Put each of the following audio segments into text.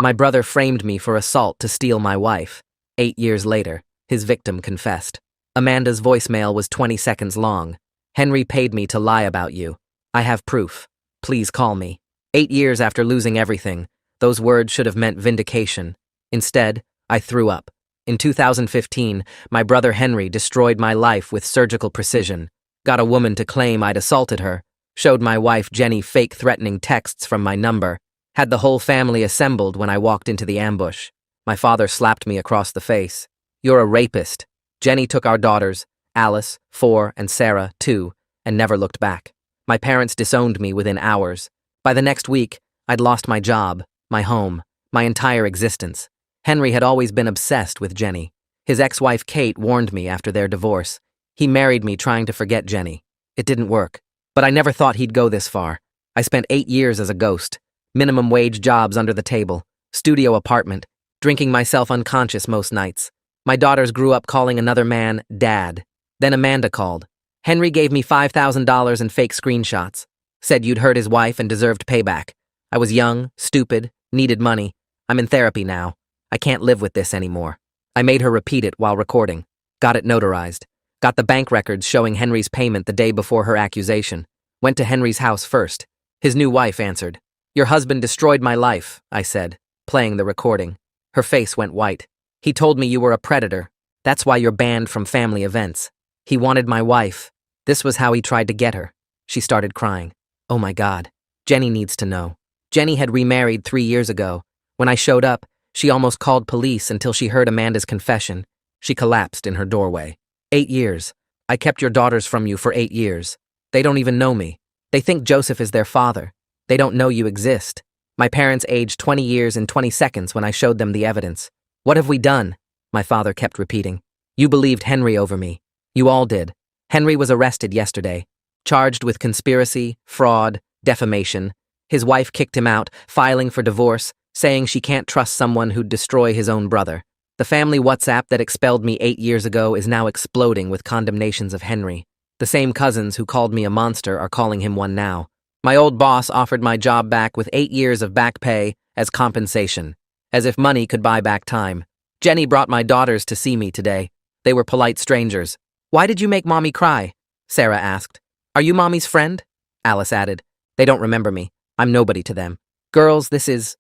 My brother framed me for assault to steal my wife. 8 years later, his victim confessed. Amanda's voicemail was 20 seconds long. Henry paid me to lie about you. I have proof. Please call me. 8 years after losing everything, those words should have meant vindication. Instead, I threw up. In 2015, my brother Henry destroyed my life with surgical precision. Got a woman to claim I'd assaulted her. Showed my wife Jenny fake threatening texts from my number. Had the whole family assembled when I walked into the ambush. My father slapped me across the face. You're a rapist. Jenny took our daughters, Alice, 4, and Sarah, 2, and never looked back. My parents disowned me within hours. By the next week, I'd lost my job, my home, my entire existence. Henry had always been obsessed with Jenny. His ex-wife Kate warned me after their divorce. He married me trying to forget Jenny. It didn't work. But I never thought he'd go this far. I spent 8 years as a ghost. Minimum wage jobs under the table. Studio apartment. Drinking myself unconscious most nights. My daughters grew up calling another man Dad. Then Amanda called. Henry gave me $5,000 in fake screenshots. Said you'd hurt his wife and deserved payback. I was young, stupid, needed money. I'm in therapy now. I can't live with this anymore. I made her repeat it while recording. Got it notarized. Got the bank records showing Henry's payment the day before her accusation. Went to Henry's house first. His new wife answered. Your husband destroyed my life, I said, playing the recording. Her face went white. He told me you were a predator. That's why you're banned from family events. He wanted my wife. This was how he tried to get her. She started crying. Oh my God. Jenny needs to know. Jenny had remarried 3 years ago. When I showed up, she almost called police until she heard Amanda's confession. She collapsed in her doorway. 8 years. I kept your daughters from you for 8 years. They don't even know me. They think Joseph is their father. They don't know you exist. My parents aged 20 years in 20 seconds when I showed them the evidence. What have we done? My father kept repeating. You believed Henry over me. You all did. Henry was arrested yesterday, charged with conspiracy, fraud, defamation. His wife kicked him out, filing for divorce, saying she can't trust someone who'd destroy his own brother. The family WhatsApp that expelled me 8 years ago is now exploding with condemnations of Henry. The same cousins who called me a monster are calling him one now. My old boss offered my job back with 8 years of back pay as compensation, as if money could buy back time. Jenny brought my daughters to see me today. They were polite strangers. Why did you make Mommy cry? Sarah asked. Are you Mommy's friend? Alice added. They don't remember me. I'm nobody to them. Girls, this is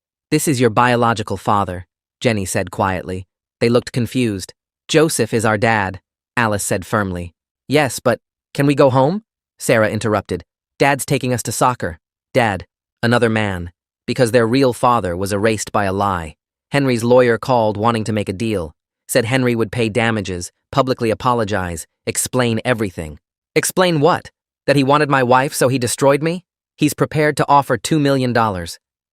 your biological father, Jenny said quietly. They looked confused. Joseph is our dad, Alice said firmly. Yes, but can we go home? Sarah interrupted. Dad's taking us to soccer. Dad, another man, because their real father was erased by a lie. Henry's lawyer called wanting to make a deal. Said Henry would pay damages, publicly apologize, explain everything. Explain what? That he wanted my wife so he destroyed me? He's prepared to offer $2 million.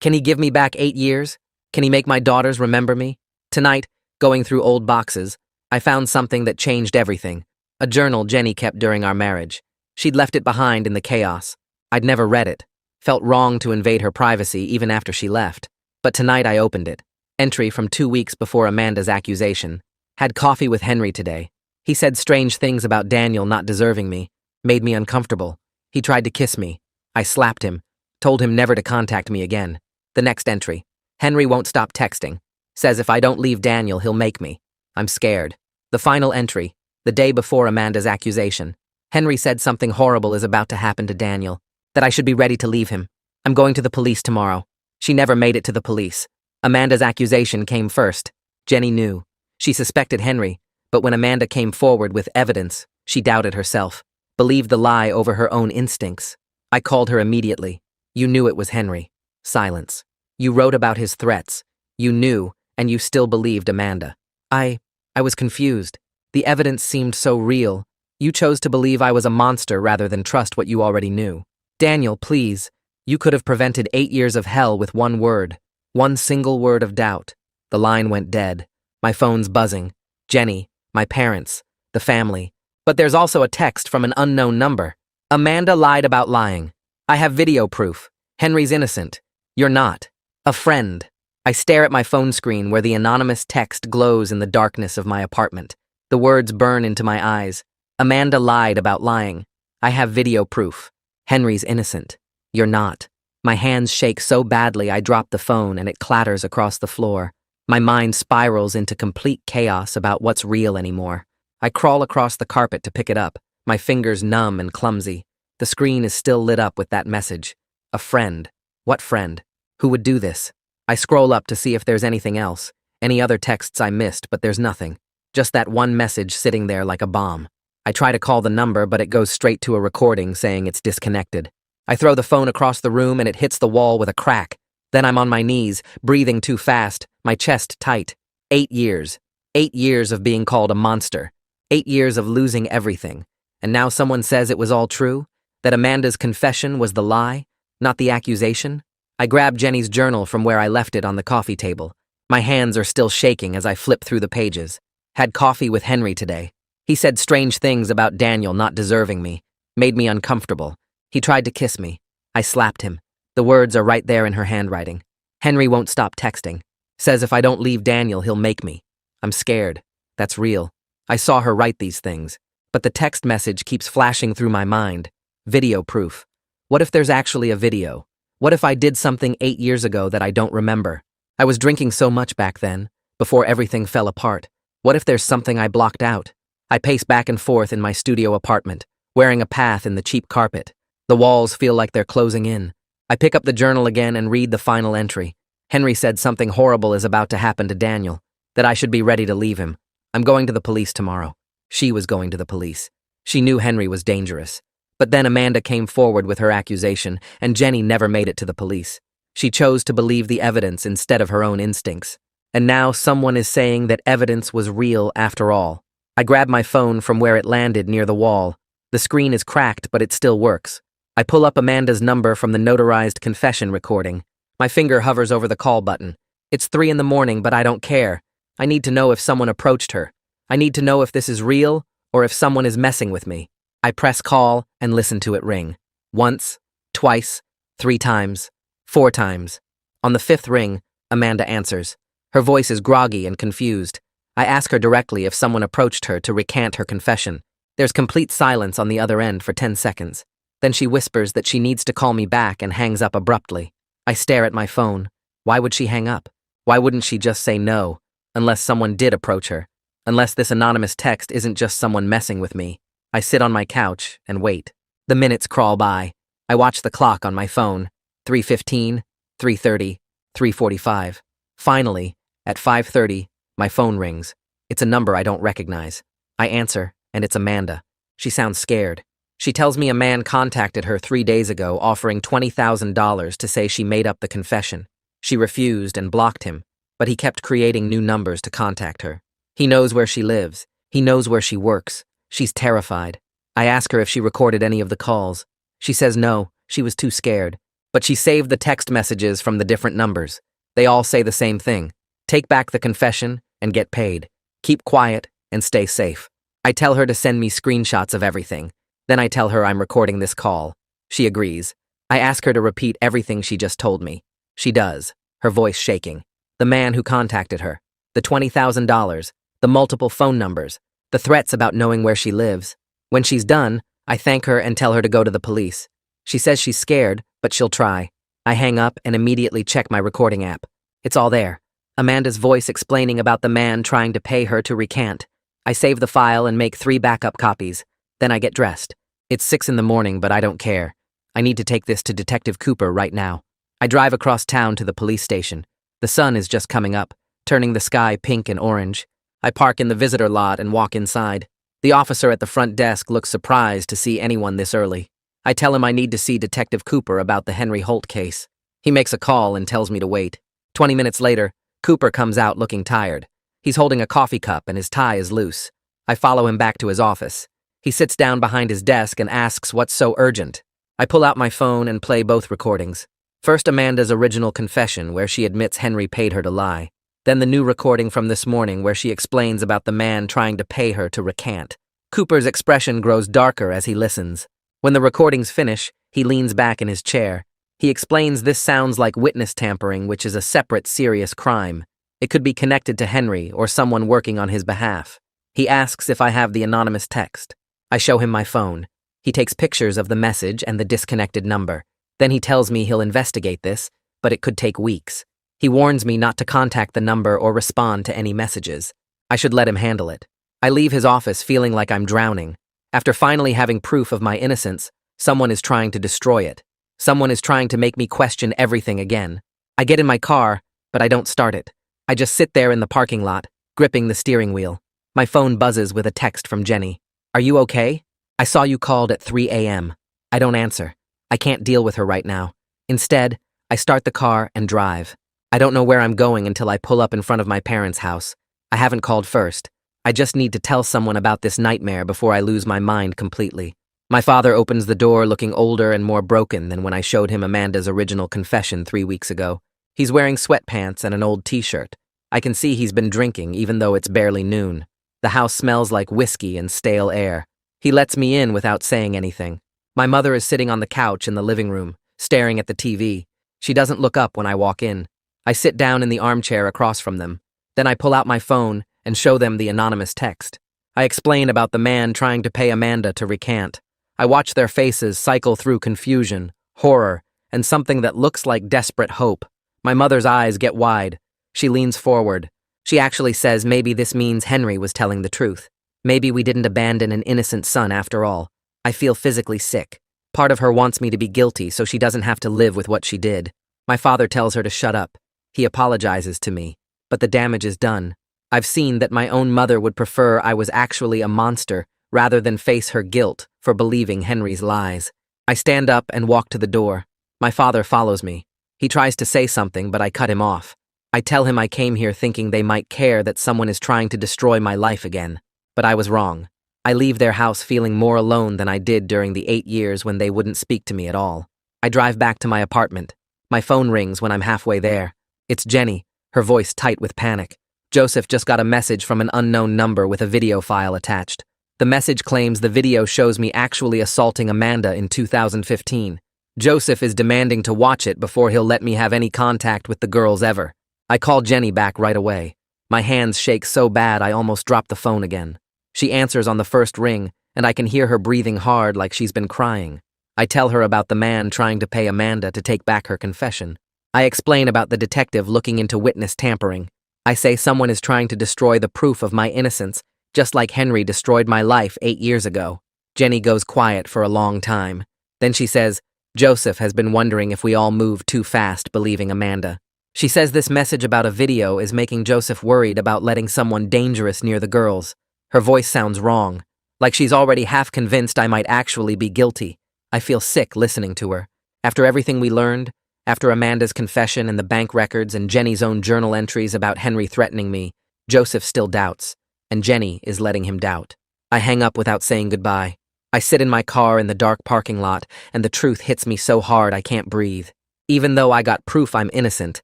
Can he give me back 8 years? Can he make my daughters remember me? Tonight, going through old boxes, I found something that changed everything. A journal Jenny kept during our marriage. She'd left it behind in the chaos. I'd never read it. Felt wrong to invade her privacy even after she left. But tonight I opened it. Entry from 2 weeks before Amanda's accusation. Had coffee with Henry today. He said strange things about Daniel not deserving me. Made me uncomfortable. He tried to kiss me. I slapped him. Told him never to contact me again. The next entry. Henry won't stop texting. Says if I don't leave Daniel, he'll make me. I'm scared. The final entry. The day before Amanda's accusation. Henry said something horrible is about to happen to Daniel. That I should be ready to leave him. I'm going to the police tomorrow. She never made it to the police. Amanda's accusation came first. Jenny knew. She suspected Henry, but when Amanda came forward with evidence, she doubted herself. Believed the lie over her own instincts. I called her immediately. You knew it was Henry. Silence. You wrote about his threats. You knew, and you still believed Amanda. I was confused. The evidence seemed so real. You chose to believe I was a monster rather than trust what you already knew. Daniel, please. You could have prevented 8 years of hell with one word. One single word of doubt. The line went dead. My phone's buzzing. Jenny, my parents, the family. But there's also a text from an unknown number. Amanda lied about lying. I have video proof. Henry's innocent. You're not. A friend. I stare at my phone screen where the anonymous text glows in the darkness of my apartment. The words burn into my eyes. Amanda lied about lying. I have video proof. Henry's innocent. You're not. My hands shake so badly I drop the phone and it clatters across the floor. My mind spirals into complete chaos about what's real anymore. I crawl across the carpet to pick it up, my fingers numb and clumsy. The screen is still lit up with that message. A friend. What friend? Who would do this? I scroll up to see if there's anything else, any other texts I missed, but there's nothing. Just that one message sitting there like a bomb. I try to call the number, but it goes straight to a recording saying it's disconnected. I throw the phone across the room and it hits the wall with a crack. Then I'm on my knees, breathing too fast, my chest tight. 8 years. 8 years of being called a monster. 8 years of losing everything. And now someone says it was all true? That Amanda's confession was the lie, not the accusation? I grab Jenny's journal from where I left it on the coffee table. My hands are still shaking as I flip through the pages. Had coffee with Henry today. He said strange things about Daniel not deserving me. Made me uncomfortable. He tried to kiss me. I slapped him. The words are right there in her handwriting. Henry won't stop texting. Says if I don't leave Daniel, he'll make me. I'm scared. That's real. I saw her write these things. But the text message keeps flashing through my mind. Video proof. What if there's actually a video? What if I did something 8 years ago that I don't remember? I was drinking so much back then, before everything fell apart. What if there's something I blocked out? I pace back and forth in my studio apartment, wearing a path in the cheap carpet. The walls feel like they're closing in. I pick up the journal again and read the final entry. Henry said something horrible is about to happen to Daniel, that I should be ready to leave him. I'm going to the police tomorrow. She was going to the police. She knew Henry was dangerous. But then Amanda came forward with her accusation, and Jenny never made it to the police. She chose to believe the evidence instead of her own instincts. And now someone is saying that evidence was real after all. I grab my phone from where it landed near the wall. The screen is cracked, but it still works. I pull up Amanda's number from the notarized confession recording. My finger hovers over the call button. It's 3 a.m, but I don't care. I need to know if someone approached her. I need to know if this is real or if someone is messing with me. I press call and listen to it ring. Once, twice, 3 times, 4 times. On the 5th ring, Amanda answers. Her voice is groggy and confused. I ask her directly if someone approached her to recant her confession. There's complete silence on the other end for 10 seconds. Then she whispers that she needs to call me back and hangs up abruptly. I stare at my phone. Why would she hang up? Why wouldn't she just say no? Unless someone did approach her. Unless this anonymous text isn't just someone messing with me. I sit on my couch and wait. The minutes crawl by. I watch the clock on my phone. 3:15, 3:30, 3:45. Finally, at 5:30, my phone rings. It's a number I don't recognize. I answer, and it's Amanda. She sounds scared. She tells me a man contacted her 3 days ago offering $20,000 to say she made up the confession. She refused and blocked him, but he kept creating new numbers to contact her. He knows where she lives. He knows where she works. She's terrified. I ask her if she recorded any of the calls. She says no, she was too scared. But she saved the text messages from the different numbers. They all say the same thing. Take back the confession and get paid. Keep quiet and stay safe. I tell her to send me screenshots of everything. Then I tell her I'm recording this call. She agrees. I ask her to repeat everything she just told me. She does, her voice shaking. The man who contacted her. The $20,000. The multiple phone numbers. The threats about knowing where she lives. When she's done, I thank her and tell her to go to the police. She says she's scared, but she'll try. I hang up and immediately check my recording app. It's all there. Amanda's voice explaining about the man trying to pay her to recant. I save the file and make 3 backup copies. Then I get dressed. It's 6 a.m, but I don't care. I need to take this to Detective Cooper right now. I drive across town to the police station. The sun is just coming up, turning the sky pink and orange. I park in the visitor lot and walk inside. The officer at the front desk looks surprised to see anyone this early. I tell him I need to see Detective Cooper about the Henry Holt case. He makes a call and tells me to wait. 20 minutes later, Cooper comes out looking tired. He's holding a coffee cup and his tie is loose. I follow him back to his office. He sits down behind his desk and asks what's so urgent. I pull out my phone and play both recordings. First Amanda's original confession where she admits Henry paid her to lie. Then the new recording from this morning where she explains about the man trying to pay her to recant. Cooper's expression grows darker as he listens. When the recordings finish, he leans back in his chair. He explains this sounds like witness tampering, which is a separate serious crime. It could be connected to Henry or someone working on his behalf. He asks if I have the anonymous text. I show him my phone. He takes pictures of the message and the disconnected number. Then he tells me he'll investigate this, but it could take weeks. He warns me not to contact the number or respond to any messages. I should let him handle it. I leave his office feeling like I'm drowning. After finally having proof of my innocence, someone is trying to destroy it. Someone is trying to make me question everything again. I get in my car, but I don't start it. I just sit there in the parking lot, gripping the steering wheel. My phone buzzes with a text from Jenny. "Are you okay? I saw you called at 3 a.m. I don't answer. I can't deal with her right now. Instead, I start the car and drive. I don't know where I'm going until I pull up in front of my parents' house. I haven't called first. I just need to tell someone about this nightmare before I lose my mind completely. My father opens the door looking older and more broken than when I showed him Amanda's original confession 3 weeks ago. He's wearing sweatpants and an old t-shirt. I can see he's been drinking even though it's barely noon. The house smells like whiskey and stale air. He lets me in without saying anything. My mother is sitting on the couch in the living room, staring at the TV. She doesn't look up when I walk in. I sit down in the armchair across from them. Then I pull out my phone and show them the anonymous text. I explain about the man trying to pay Amanda to recant. I watch their faces cycle through confusion, horror, and something that looks like desperate hope. My mother's eyes get wide. She leans forward. She actually says maybe this means Henry was telling the truth. Maybe we didn't abandon an innocent son after all. I feel physically sick. Part of her wants me to be guilty so she doesn't have to live with what she did. My father tells her to shut up. He apologizes to me, but the damage is done. I've seen that my own mother would prefer I was actually a monster rather than face her guilt for believing Henry's lies. I stand up and walk to the door. My father follows me. He tries to say something, but I cut him off. I tell him I came here thinking they might care that someone is trying to destroy my life again. But I was wrong. I leave their house feeling more alone than I did during the 8 years when they wouldn't speak to me at all. I drive back to my apartment. My phone rings when I'm halfway there. It's Jenny, her voice tight with panic. Joseph just got a message from an unknown number with a video file attached. The message claims the video shows me actually assaulting Amanda in 2015. Joseph is demanding to watch it before he'll let me have any contact with the girls ever. I call Jenny back right away. My hands shake so bad I almost drop the phone again. She answers on the first ring, and I can hear her breathing hard like she's been crying. I tell her about the man trying to pay Amanda to take back her confession. I explain about the detective looking into witness tampering. I say someone is trying to destroy the proof of my innocence, just like Henry destroyed my life 8 years ago. Jenny goes quiet for a long time. Then she says, Joseph has been wondering if we all moved too fast believing Amanda. She says this message about a video is making Joseph worried about letting someone dangerous near the girls. Her voice sounds wrong, like she's already half convinced I might actually be guilty. I feel sick listening to her. After everything we learned, after Amanda's confession and the bank records and Jenny's own journal entries about Henry threatening me, Joseph still doubts, and Jenny is letting him doubt. I hang up without saying goodbye. I sit in my car in the dark parking lot, and the truth hits me so hard I can't breathe. Even though I got proof I'm innocent,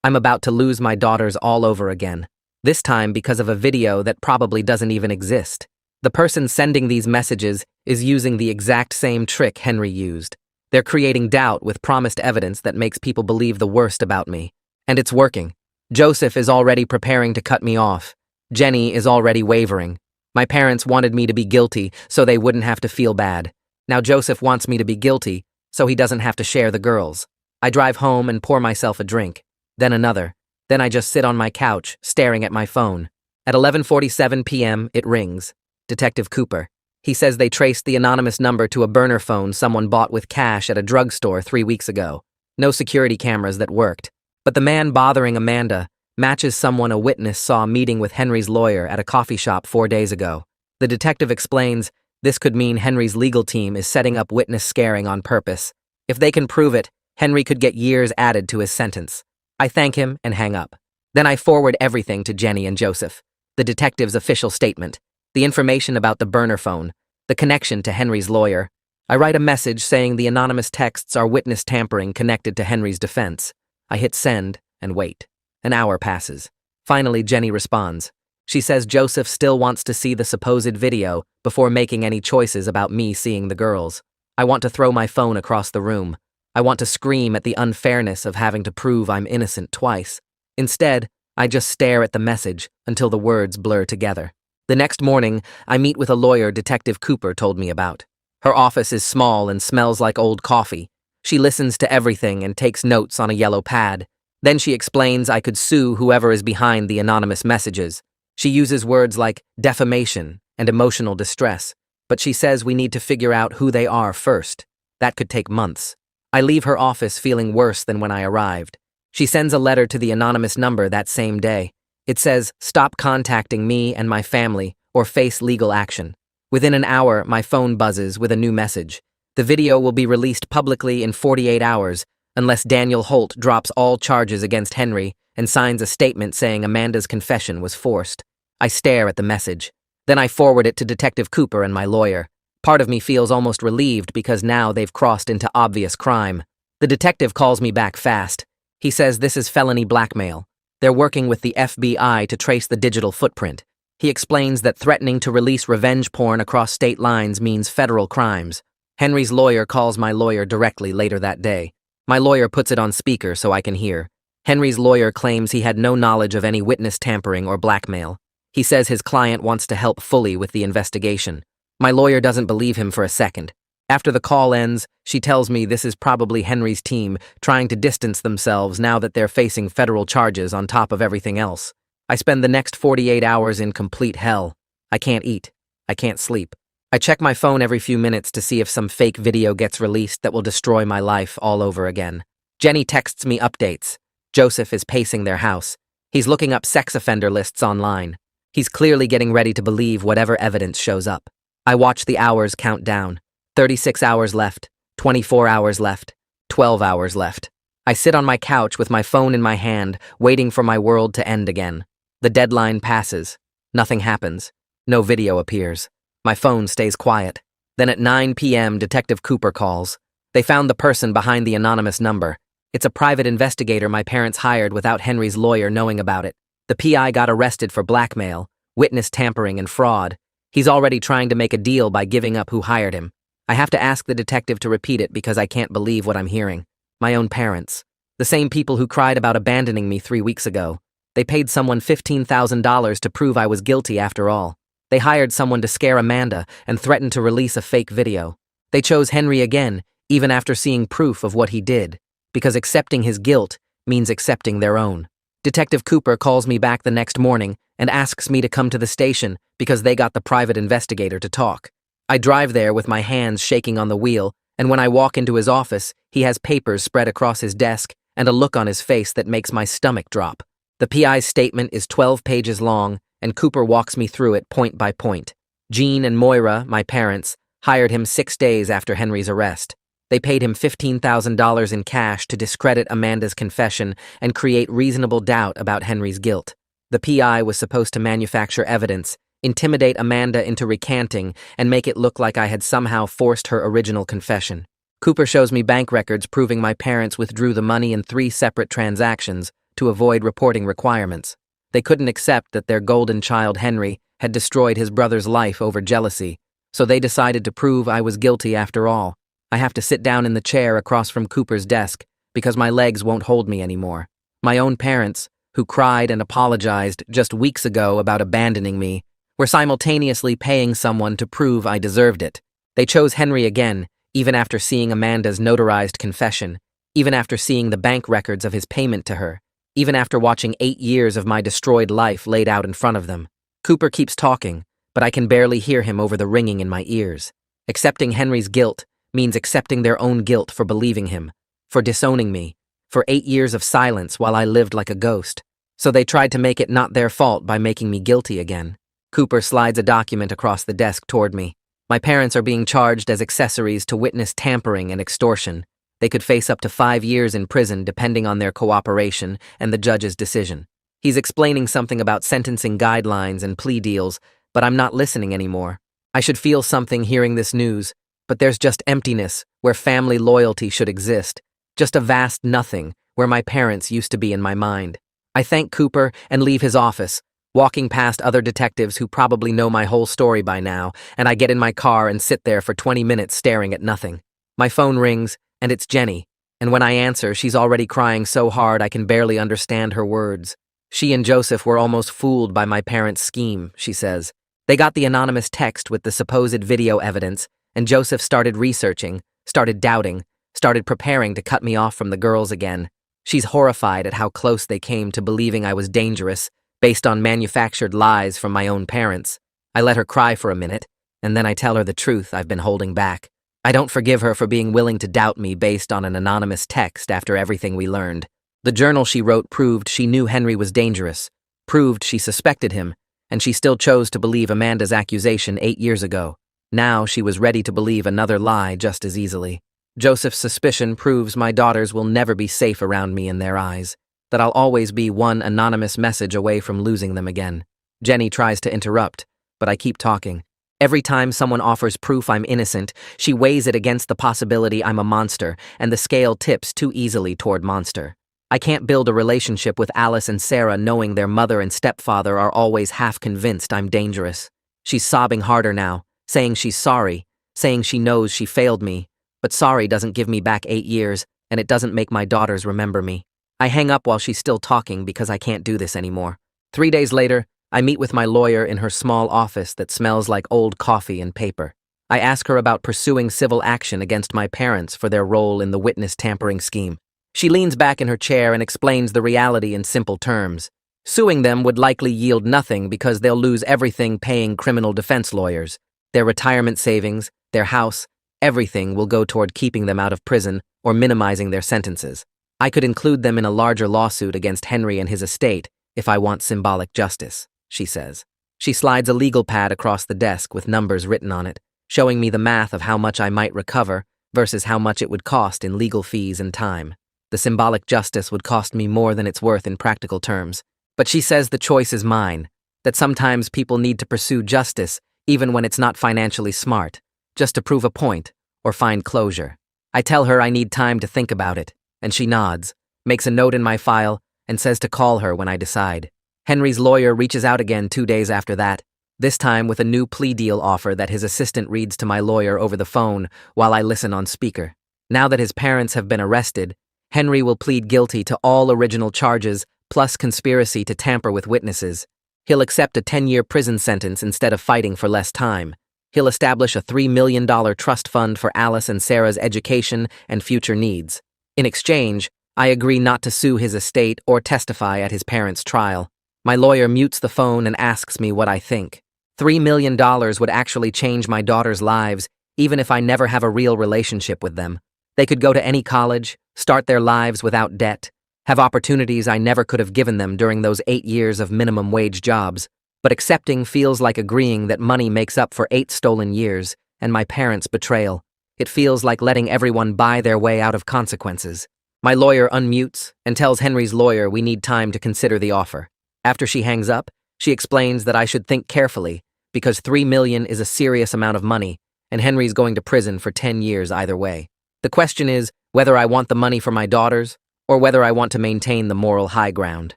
I'm about to lose my daughters all over again. This time because of a video that probably doesn't even exist. The person sending these messages is using the exact same trick Henry used. They're creating doubt with promised evidence that makes people believe the worst about me. And it's working. Joseph is already preparing to cut me off. Jenny is already wavering. My parents wanted me to be guilty so they wouldn't have to feel bad. Now Joseph wants me to be guilty so he doesn't have to share the girls. I drive home and pour myself a drink. Then another. Then I just sit on my couch, staring at my phone. At 11:47 p.m., it rings. Detective Cooper. He says they traced the anonymous number to a burner phone someone bought with cash at a drugstore 3 weeks ago. No security cameras that worked. But the man bothering Amanda matches someone a witness saw meeting with Henry's lawyer at a coffee shop 4 days ago. The detective explains this could mean Henry's legal team is setting up witness scaring on purpose. If they can prove it, Henry could get years added to his sentence. I thank him and hang up. Then I forward everything to Jenny and Joseph. The detective's official statement, the information about the burner phone, the connection to Henry's lawyer. I write a message saying the anonymous texts are witness tampering connected to Henry's defense. I hit send and wait. An hour passes. Finally, Jenny responds. She says Joseph still wants to see the supposed video before making any choices about me seeing the girls. I want to throw my phone across the room. I want to scream at the unfairness of having to prove I'm innocent twice. Instead, I just stare at the message until the words blur together. The next morning, I meet with a lawyer Detective Cooper told me about. Her office is small and smells like old coffee. She listens to everything and takes notes on a yellow pad. Then she explains I could sue whoever is behind the anonymous messages. She uses words like defamation and emotional distress, but she says we need to figure out who they are first. That could take months. I leave her office feeling worse than when I arrived. She sends a letter to the anonymous number that same day. It says, "Stop contacting me and my family or face legal action." Within an hour, my phone buzzes with a new message. The video will be released publicly in 48 hours unless Daniel Holt drops all charges against Henry and signs a statement saying Amanda's confession was forced. I stare at the message. Then I forward it to Detective Cooper and my lawyer. Part of me feels almost relieved because now they've crossed into obvious crime. The detective calls me back fast. He says this is felony blackmail. They're working with the FBI to trace the digital footprint. He explains that threatening to release revenge porn across state lines means federal crimes. Henry's lawyer calls my lawyer directly later that day. My lawyer puts it on speaker so I can hear. Henry's lawyer claims he had no knowledge of any witness tampering or blackmail. He says his client wants to help fully with the investigation. My lawyer doesn't believe him for a second. After the call ends, she tells me this is probably Henry's team trying to distance themselves now that they're facing federal charges on top of everything else. I spend the next 48 hours in complete hell. I can't eat. I can't sleep. I check my phone every few minutes to see if some fake video gets released that will destroy my life all over again. Jenny texts me updates. Joseph is pacing their house. He's looking up sex offender lists online. He's clearly getting ready to believe whatever evidence shows up. I watch the hours count down. 36 hours left, 24 hours left, 12 hours left. I sit on my couch with my phone in my hand, waiting for my world to end again. The deadline passes. Nothing happens. No video appears. My phone stays quiet. Then at 9 p.m., Detective Cooper calls. They found the person behind the anonymous number. It's a private investigator my parents hired without Henry's lawyer knowing about it. The PI got arrested for blackmail, witness tampering, and fraud. He's already trying to make a deal by giving up who hired him. I have to ask the detective to repeat it because I can't believe what I'm hearing. My own parents. The same people who cried about abandoning me 3 weeks ago. They paid someone $15,000 to prove I was guilty after all. They hired someone to scare Amanda and threatened to release a fake video. They chose Henry again, even after seeing proof of what he did, because accepting his guilt means accepting their own. Detective Cooper calls me back the next morning and asks me to come to the station because they got the private investigator to talk. I drive there with my hands shaking on the wheel, and when I walk into his office, he has papers spread across his desk and a look on his face that makes my stomach drop. The PI's statement is 12 pages long, and Cooper walks me through it point by point. Jean and Moira, my parents, hired him 6 days after Henry's arrest. They paid him $15,000 in cash to discredit Amanda's confession and create reasonable doubt about Henry's guilt. The PI was supposed to manufacture evidence, intimidate Amanda into recanting, and make it look like I had somehow forced her original confession. Cooper shows me bank records proving my parents withdrew the money in 3 separate transactions to avoid reporting requirements. They couldn't accept that their golden child Henry had destroyed his brother's life over jealousy, so they decided to prove I was guilty after all. I have to sit down in the chair across from Cooper's desk because my legs won't hold me anymore. My own parents, who cried and apologized just weeks ago about abandoning me, were simultaneously paying someone to prove I deserved it. They chose Henry again, even after seeing Amanda's notarized confession, even after seeing the bank records of his payment to her, even after watching 8 years of my destroyed life laid out in front of them. Cooper keeps talking, but I can barely hear him over the ringing in my ears. Accepting Henry's guilt means accepting their own guilt for believing him, for disowning me, for 8 years of silence while I lived like a ghost. So they tried to make it not their fault by making me guilty again. Cooper slides a document across the desk toward me. My parents are being charged as accessories to witness tampering and extortion. They could face up to 5 years in prison depending on their cooperation and the judge's decision. He's explaining something about sentencing guidelines and plea deals, but I'm not listening anymore. I should feel something hearing this news, but there's just emptiness where family loyalty should exist, just a vast nothing where my parents used to be in my mind. I thank Cooper and leave his office, walking past other detectives who probably know my whole story by now, and I get in my car and sit there for 20 minutes staring at nothing. My phone rings, and it's Jenny, and when I answer, she's already crying so hard I can barely understand her words. She and Joseph were almost fooled by my parents' scheme, she says. They got the anonymous text with the supposed video evidence, and Joseph started researching, started doubting, started preparing to cut me off from the girls again. She's horrified at how close they came to believing I was dangerous, based on manufactured lies from my own parents. I let her cry for a minute, and then I tell her the truth I've been holding back. I don't forgive her for being willing to doubt me based on an anonymous text after everything we learned. The journal she wrote proved she knew Henry was dangerous, proved she suspected him, and she still chose to believe Amanda's accusation 8 years ago. Now she was ready to believe another lie just as easily. Joseph's suspicion proves my daughters will never be safe around me in their eyes, that I'll always be one anonymous message away from losing them again. Jenny tries to interrupt, but I keep talking. Every time someone offers proof I'm innocent, she weighs it against the possibility I'm a monster, and the scale tips too easily toward monster. I can't build a relationship with Alice and Sarah knowing their mother and stepfather are always half convinced I'm dangerous. She's sobbing harder now, saying she's sorry, saying she knows she failed me, but sorry doesn't give me back 8 years, and it doesn't make my daughters remember me. I hang up while she's still talking because I can't do this anymore. 3 days later, I meet with my lawyer in her small office that smells like old coffee and paper. I ask her about pursuing civil action against my parents for their role in the witness tampering scheme. She leans back in her chair and explains the reality in simple terms. Suing them would likely yield nothing because they'll lose everything paying criminal defense lawyers. Their retirement savings, their house, everything will go toward keeping them out of prison or minimizing their sentences. I could include them in a larger lawsuit against Henry and his estate if I want symbolic justice, she says. She slides a legal pad across the desk with numbers written on it, showing me the math of how much I might recover versus how much it would cost in legal fees and time. The symbolic justice would cost me more than it's worth in practical terms. But she says the choice is mine, that sometimes people need to pursue justice even when it's not financially smart, just to prove a point or find closure. I tell her I need time to think about it, and she nods, makes a note in my file, and says to call her when I decide. Henry's lawyer reaches out again 2 days after that, this time with a new plea deal offer that his assistant reads to my lawyer over the phone while I listen on speaker. Now that his parents have been arrested, Henry will plead guilty to all original charges plus conspiracy to tamper with witnesses. He'll accept a 10-year prison sentence instead of fighting for less time. He'll establish a $3 million trust fund for Alice and Sarah's education and future needs. In exchange, I agree not to sue his estate or testify at his parents' trial. My lawyer mutes the phone and asks me what I think. $3 million would actually change my daughters' lives, even if I never have a real relationship with them. They could go to any college, start their lives without debt, have opportunities I never could have given them during those 8 years of minimum wage jobs. But accepting feels like agreeing that money makes up for 8 stolen years and my parents' betrayal. It feels like letting everyone buy their way out of consequences. My lawyer unmutes and tells Henry's lawyer we need time to consider the offer. After she hangs up, she explains that I should think carefully because $3 million is a serious amount of money and Henry's going to prison for 10 years either way. The question is whether I want the money for my daughters or whether I want to maintain the moral high ground.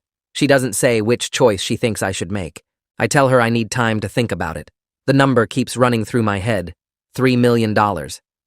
She doesn't say which choice she thinks I should make. I tell her I need time to think about it. The number keeps running through my head. $3 million.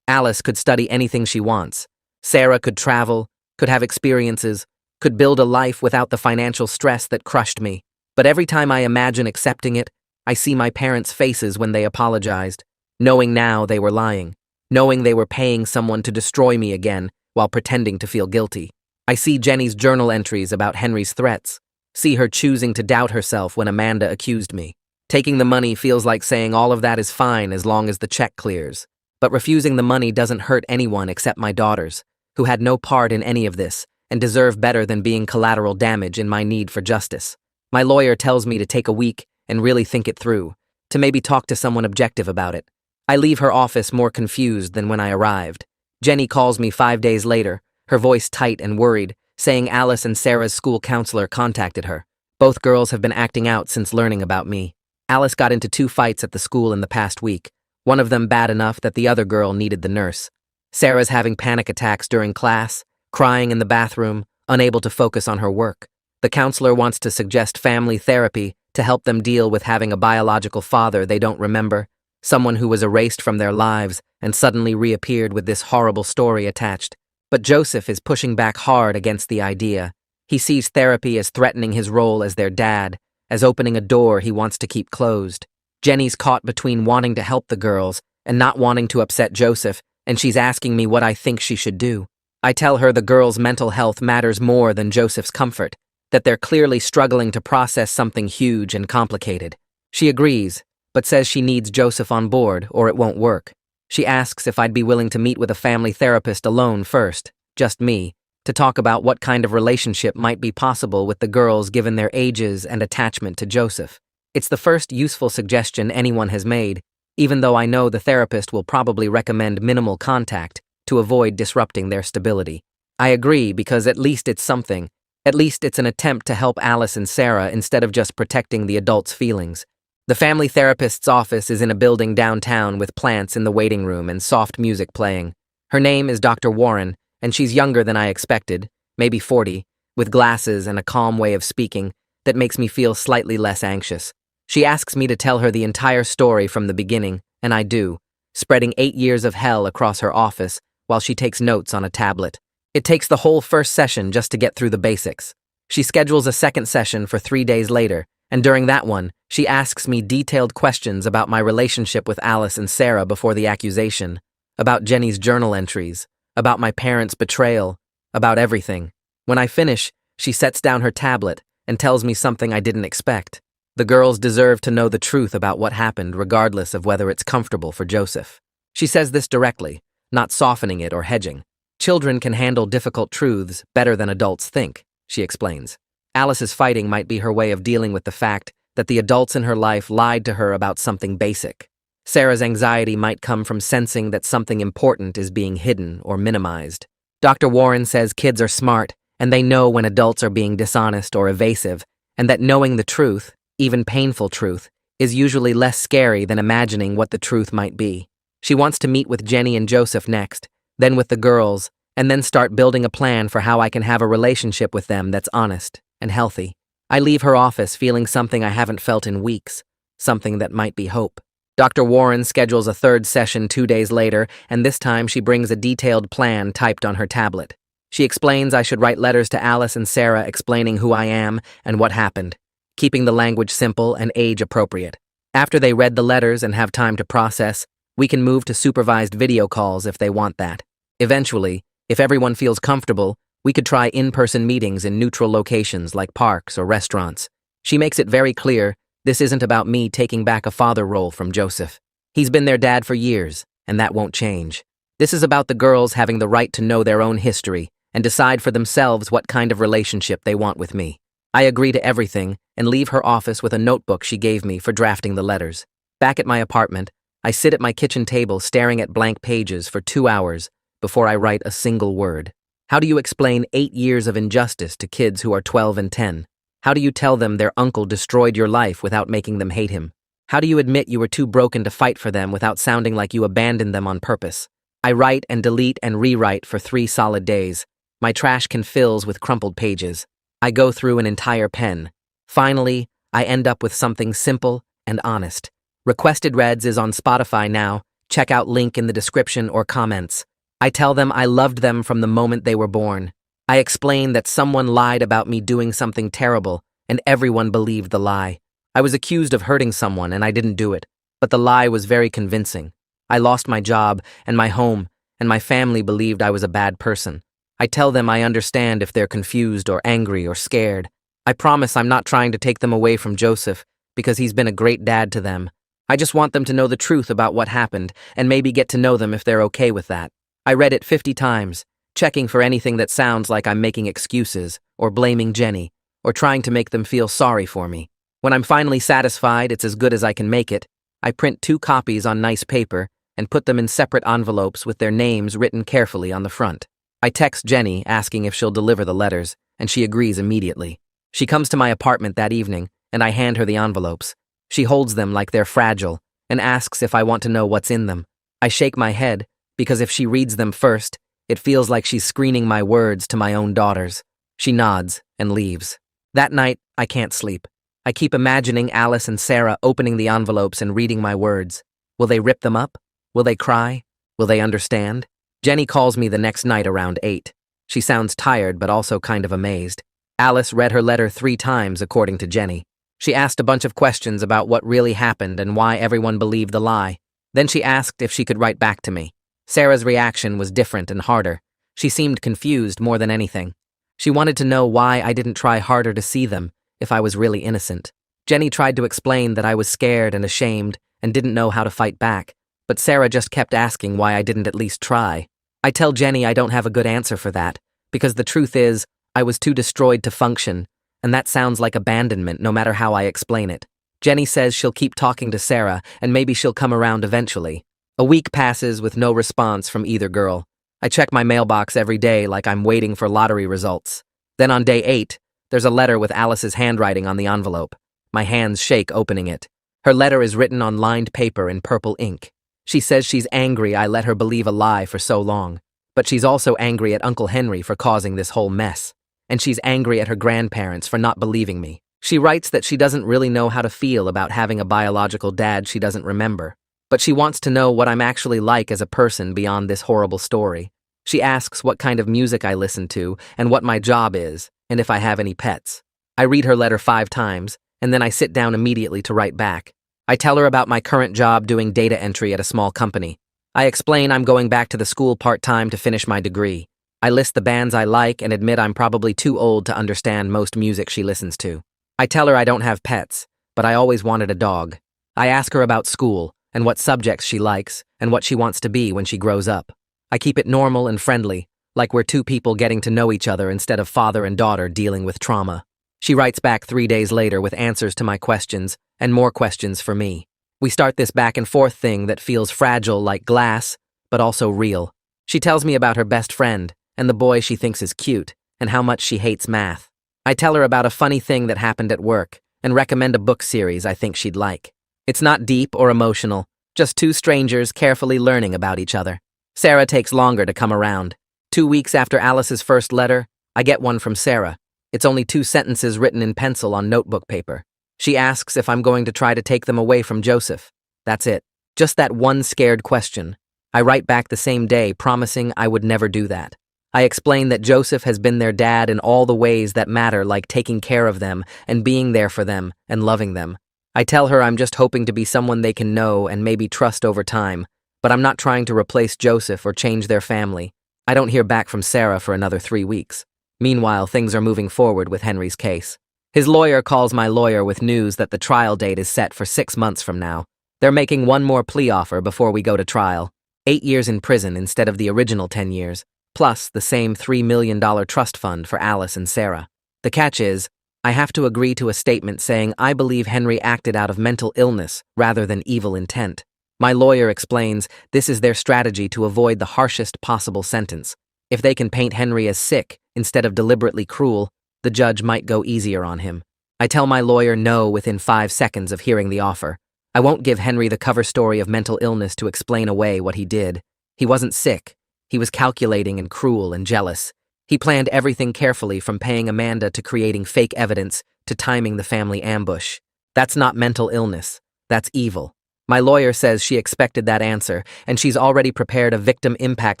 Alice could study anything she wants. Sarah could travel, could have experiences, could build a life without the financial stress that crushed me. But every time I imagine accepting it, I see my parents' faces when they apologized, knowing now they were lying, knowing they were paying someone to destroy me again while pretending to feel guilty. I see Jenny's journal entries about Henry's threats, see her choosing to doubt herself when Amanda accused me. Taking the money feels like saying all of that is fine as long as the check clears. But refusing the money doesn't hurt anyone except my daughters, who had no part in any of this and deserve better than being collateral damage in my need for justice. My lawyer tells me to take a week and really think it through, to maybe talk to someone objective about it. I leave her office more confused than when I arrived. Jenny calls me 5 days later, her voice tight and worried, saying Alice and Sarah's school counselor contacted her. Both girls have been acting out since learning about me. Alice got into 2 fights at the school in the past week, one of them bad enough that the other girl needed the nurse. Sarah's having panic attacks during class, crying in the bathroom, unable to focus on her work. The counselor wants to suggest family therapy to help them deal with having a biological father they don't remember, someone who was erased from their lives and suddenly reappeared with this horrible story attached. But Joseph is pushing back hard against the idea. He sees therapy as threatening his role as their dad, as opening a door he wants to keep closed. Jenny's caught between wanting to help the girls and not wanting to upset Joseph and she's asking me what I think she should do. I tell her the girl's mental health matters more than Joseph's comfort, that they're clearly struggling to process something huge and complicated. She agrees, but says she needs Joseph on board or it won't work. She asks if I'd be willing to meet with a family therapist alone first, just me, to talk about what kind of relationship might be possible with the girls given their ages and attachment to Joseph. It's the first useful suggestion anyone has made, even though I know the therapist will probably recommend minimal contact to avoid disrupting their stability. I agree because at least it's something. At least it's an attempt to help Alice and Sarah instead of just protecting the adults' feelings. The family therapist's office is in a building downtown with plants in the waiting room and soft music playing. Her name is Dr. Warren, and she's younger than I expected, maybe 40, with glasses and a calm way of speaking that makes me feel slightly less anxious. She asks me to tell her the entire story from the beginning, and I do, spreading 8 years of hell across her office while she takes notes on a tablet. It takes the whole first session just to get through the basics. She schedules a second session for 3 days later, and during that one, she asks me detailed questions about my relationship with Alice and Sarah before the accusation, about Jenny's journal entries, about my parents' betrayal, about everything. When I finish, she sets down her tablet and tells me something I didn't expect. The girls deserve to know the truth about what happened regardless of whether it's comfortable for Joseph. She says this directly, not softening it or hedging. Children can handle difficult truths better than adults think, she explains. Alice's fighting might be her way of dealing with the fact that the adults in her life lied to her about something basic. Sarah's anxiety might come from sensing that something important is being hidden or minimized. Dr. Warren says kids are smart, and they know when adults are being dishonest or evasive, and that knowing the truth, even painful truth, is usually less scary than imagining what the truth might be. She wants to meet with Jenny and Joseph next, then with the girls, and then start building a plan for how I can have a relationship with them that's honest and healthy. I leave her office feeling something I haven't felt in weeks, something that might be hope. Dr. Warren schedules a third session 2 days later, and this time she brings a detailed plan typed on her tablet. She explains I should write letters to Alice and Sarah explaining who I am and what happened, keeping the language simple and age-appropriate. After they read the letters and have time to process, we can move to supervised video calls if they want that. Eventually, if everyone feels comfortable, we could try in-person meetings in neutral locations like parks or restaurants. She makes it very clear this isn't about me taking back a father role from Joseph. He's been their dad for years, and that won't change. This is about the girls having the right to know their own history and decide for themselves what kind of relationship they want with me. I agree to everything and leave her office with a notebook she gave me for drafting the letters. Back at my apartment, I sit at my kitchen table staring at blank pages for 2 hours before I write a single word. How do you explain 8 years of injustice to kids who are 12 and 10? How do you tell them their uncle destroyed your life without making them hate him? How do you admit you were too broken to fight for them without sounding like you abandoned them on purpose? I write and delete and rewrite for 3 solid days. My trash can fills with crumpled pages. I go through an entire pen. Finally, I end up with something simple and honest. Requested Reads is on Spotify now. Check out link in the description or comments. I tell them I loved them from the moment they were born. I explain that someone lied about me doing something terrible, and everyone believed the lie. I was accused of hurting someone, and I didn't do it, but the lie was very convincing. I lost my job and my home, and my family believed I was a bad person. I tell them I understand if they're confused or angry or scared. I promise I'm not trying to take them away from Joseph, because he's been a great dad to them. I just want them to know the truth about what happened, and maybe get to know them if they're okay with that. I read it 50 times, checking for anything that sounds like I'm making excuses, or blaming Jenny, or trying to make them feel sorry for me. When I'm finally satisfied it's as good as I can make it, I print 2 copies on nice paper and put them in separate envelopes with their names written carefully on the front. I text Jenny asking if she'll deliver the letters, and she agrees immediately. She comes to my apartment that evening, and I hand her the envelopes. She holds them like they're fragile, and asks if I want to know what's in them. I shake my head, because if she reads them first, it feels like she's screening my words to my own daughters. She nods and leaves. That night, I can't sleep. I keep imagining Alice and Sarah opening the envelopes and reading my words. Will they rip them up? Will they cry? Will they understand? Jenny calls me the next night around 8. She sounds tired but also kind of amazed. Alice read her letter 3 times, according to Jenny. She asked a bunch of questions about what really happened and why everyone believed the lie. Then she asked if she could write back to me. Sarah's reaction was different and harder. She seemed confused more than anything. She wanted to know why I didn't try harder to see them, if I was really innocent. Jenny tried to explain that I was scared and ashamed and didn't know how to fight back, but Sarah just kept asking why I didn't at least try. I tell Jenny I don't have a good answer for that, because the truth is, I was too destroyed to function, and that sounds like abandonment no matter how I explain it. Jenny says she'll keep talking to Sarah, and maybe she'll come around eventually. A week passes with no response from either girl. I check my mailbox every day like I'm waiting for lottery results. Then on day 8, there's a letter with Alice's handwriting on the envelope. My hands shake opening it. Her letter is written on lined paper in purple ink. She says she's angry I let her believe a lie for so long. But she's also angry at Uncle Henry for causing this whole mess. And she's angry at her grandparents for not believing me. She writes that she doesn't really know how to feel about having a biological dad she doesn't remember. But she wants to know what I'm actually like as a person beyond this horrible story. She asks what kind of music I listen to and what my job is, and if I have any pets. I read her letter 5 times, and then I sit down immediately to write back. I tell her about my current job doing data entry at a small company. I explain I'm going back to the school part-time to finish my degree. I list the bands I like and admit I'm probably too old to understand most music she listens to. I tell her I don't have pets, but I always wanted a dog. I ask her about school, and what subjects she likes, and what she wants to be when she grows up. I keep it normal and friendly, like we're 2 people getting to know each other instead of father and daughter dealing with trauma. She writes back 3 days later with answers to my questions, and more questions for me. We start this back and forth thing that feels fragile like glass, but also real. She tells me about her best friend, and the boy she thinks is cute, and how much she hates math. I tell her about a funny thing that happened at work, and recommend a book series I think she'd like. It's not deep or emotional, just 2 strangers carefully learning about each other. Sarah takes longer to come around. 2 weeks after Alice's first letter, I get one from Sarah. It's only 2 sentences written in pencil on notebook paper. She asks if I'm going to try to take them away from Joseph. That's it. Just that one scared question. I write back the same day, promising I would never do that. I explain that Joseph has been their dad in all the ways that matter, like taking care of them and being there for them and loving them. I tell her I'm just hoping to be someone they can know and maybe trust over time, but I'm not trying to replace Joseph or change their family. I don't hear back from Sarah for another 3 weeks. Meanwhile, things are moving forward with Henry's case. His lawyer calls my lawyer with news that the trial date is set for 6 months from now. They're making one more plea offer before we go to trial. 8 years in prison instead of the original 10 years, plus the same $3 million trust fund for Alice and Sarah. The catch is, I have to agree to a statement saying I believe Henry acted out of mental illness rather than evil intent. My lawyer explains this is their strategy to avoid the harshest possible sentence. If they can paint Henry as sick instead of deliberately cruel, the judge might go easier on him. I tell my lawyer no within 5 seconds of hearing the offer. I won't give Henry the cover story of mental illness to explain away what he did. He wasn't sick. He was calculating and cruel and jealous. He planned everything carefully, from paying Amanda to creating fake evidence to timing the family ambush. That's not mental illness. That's evil. My lawyer says she expected that answer, and she's already prepared a victim impact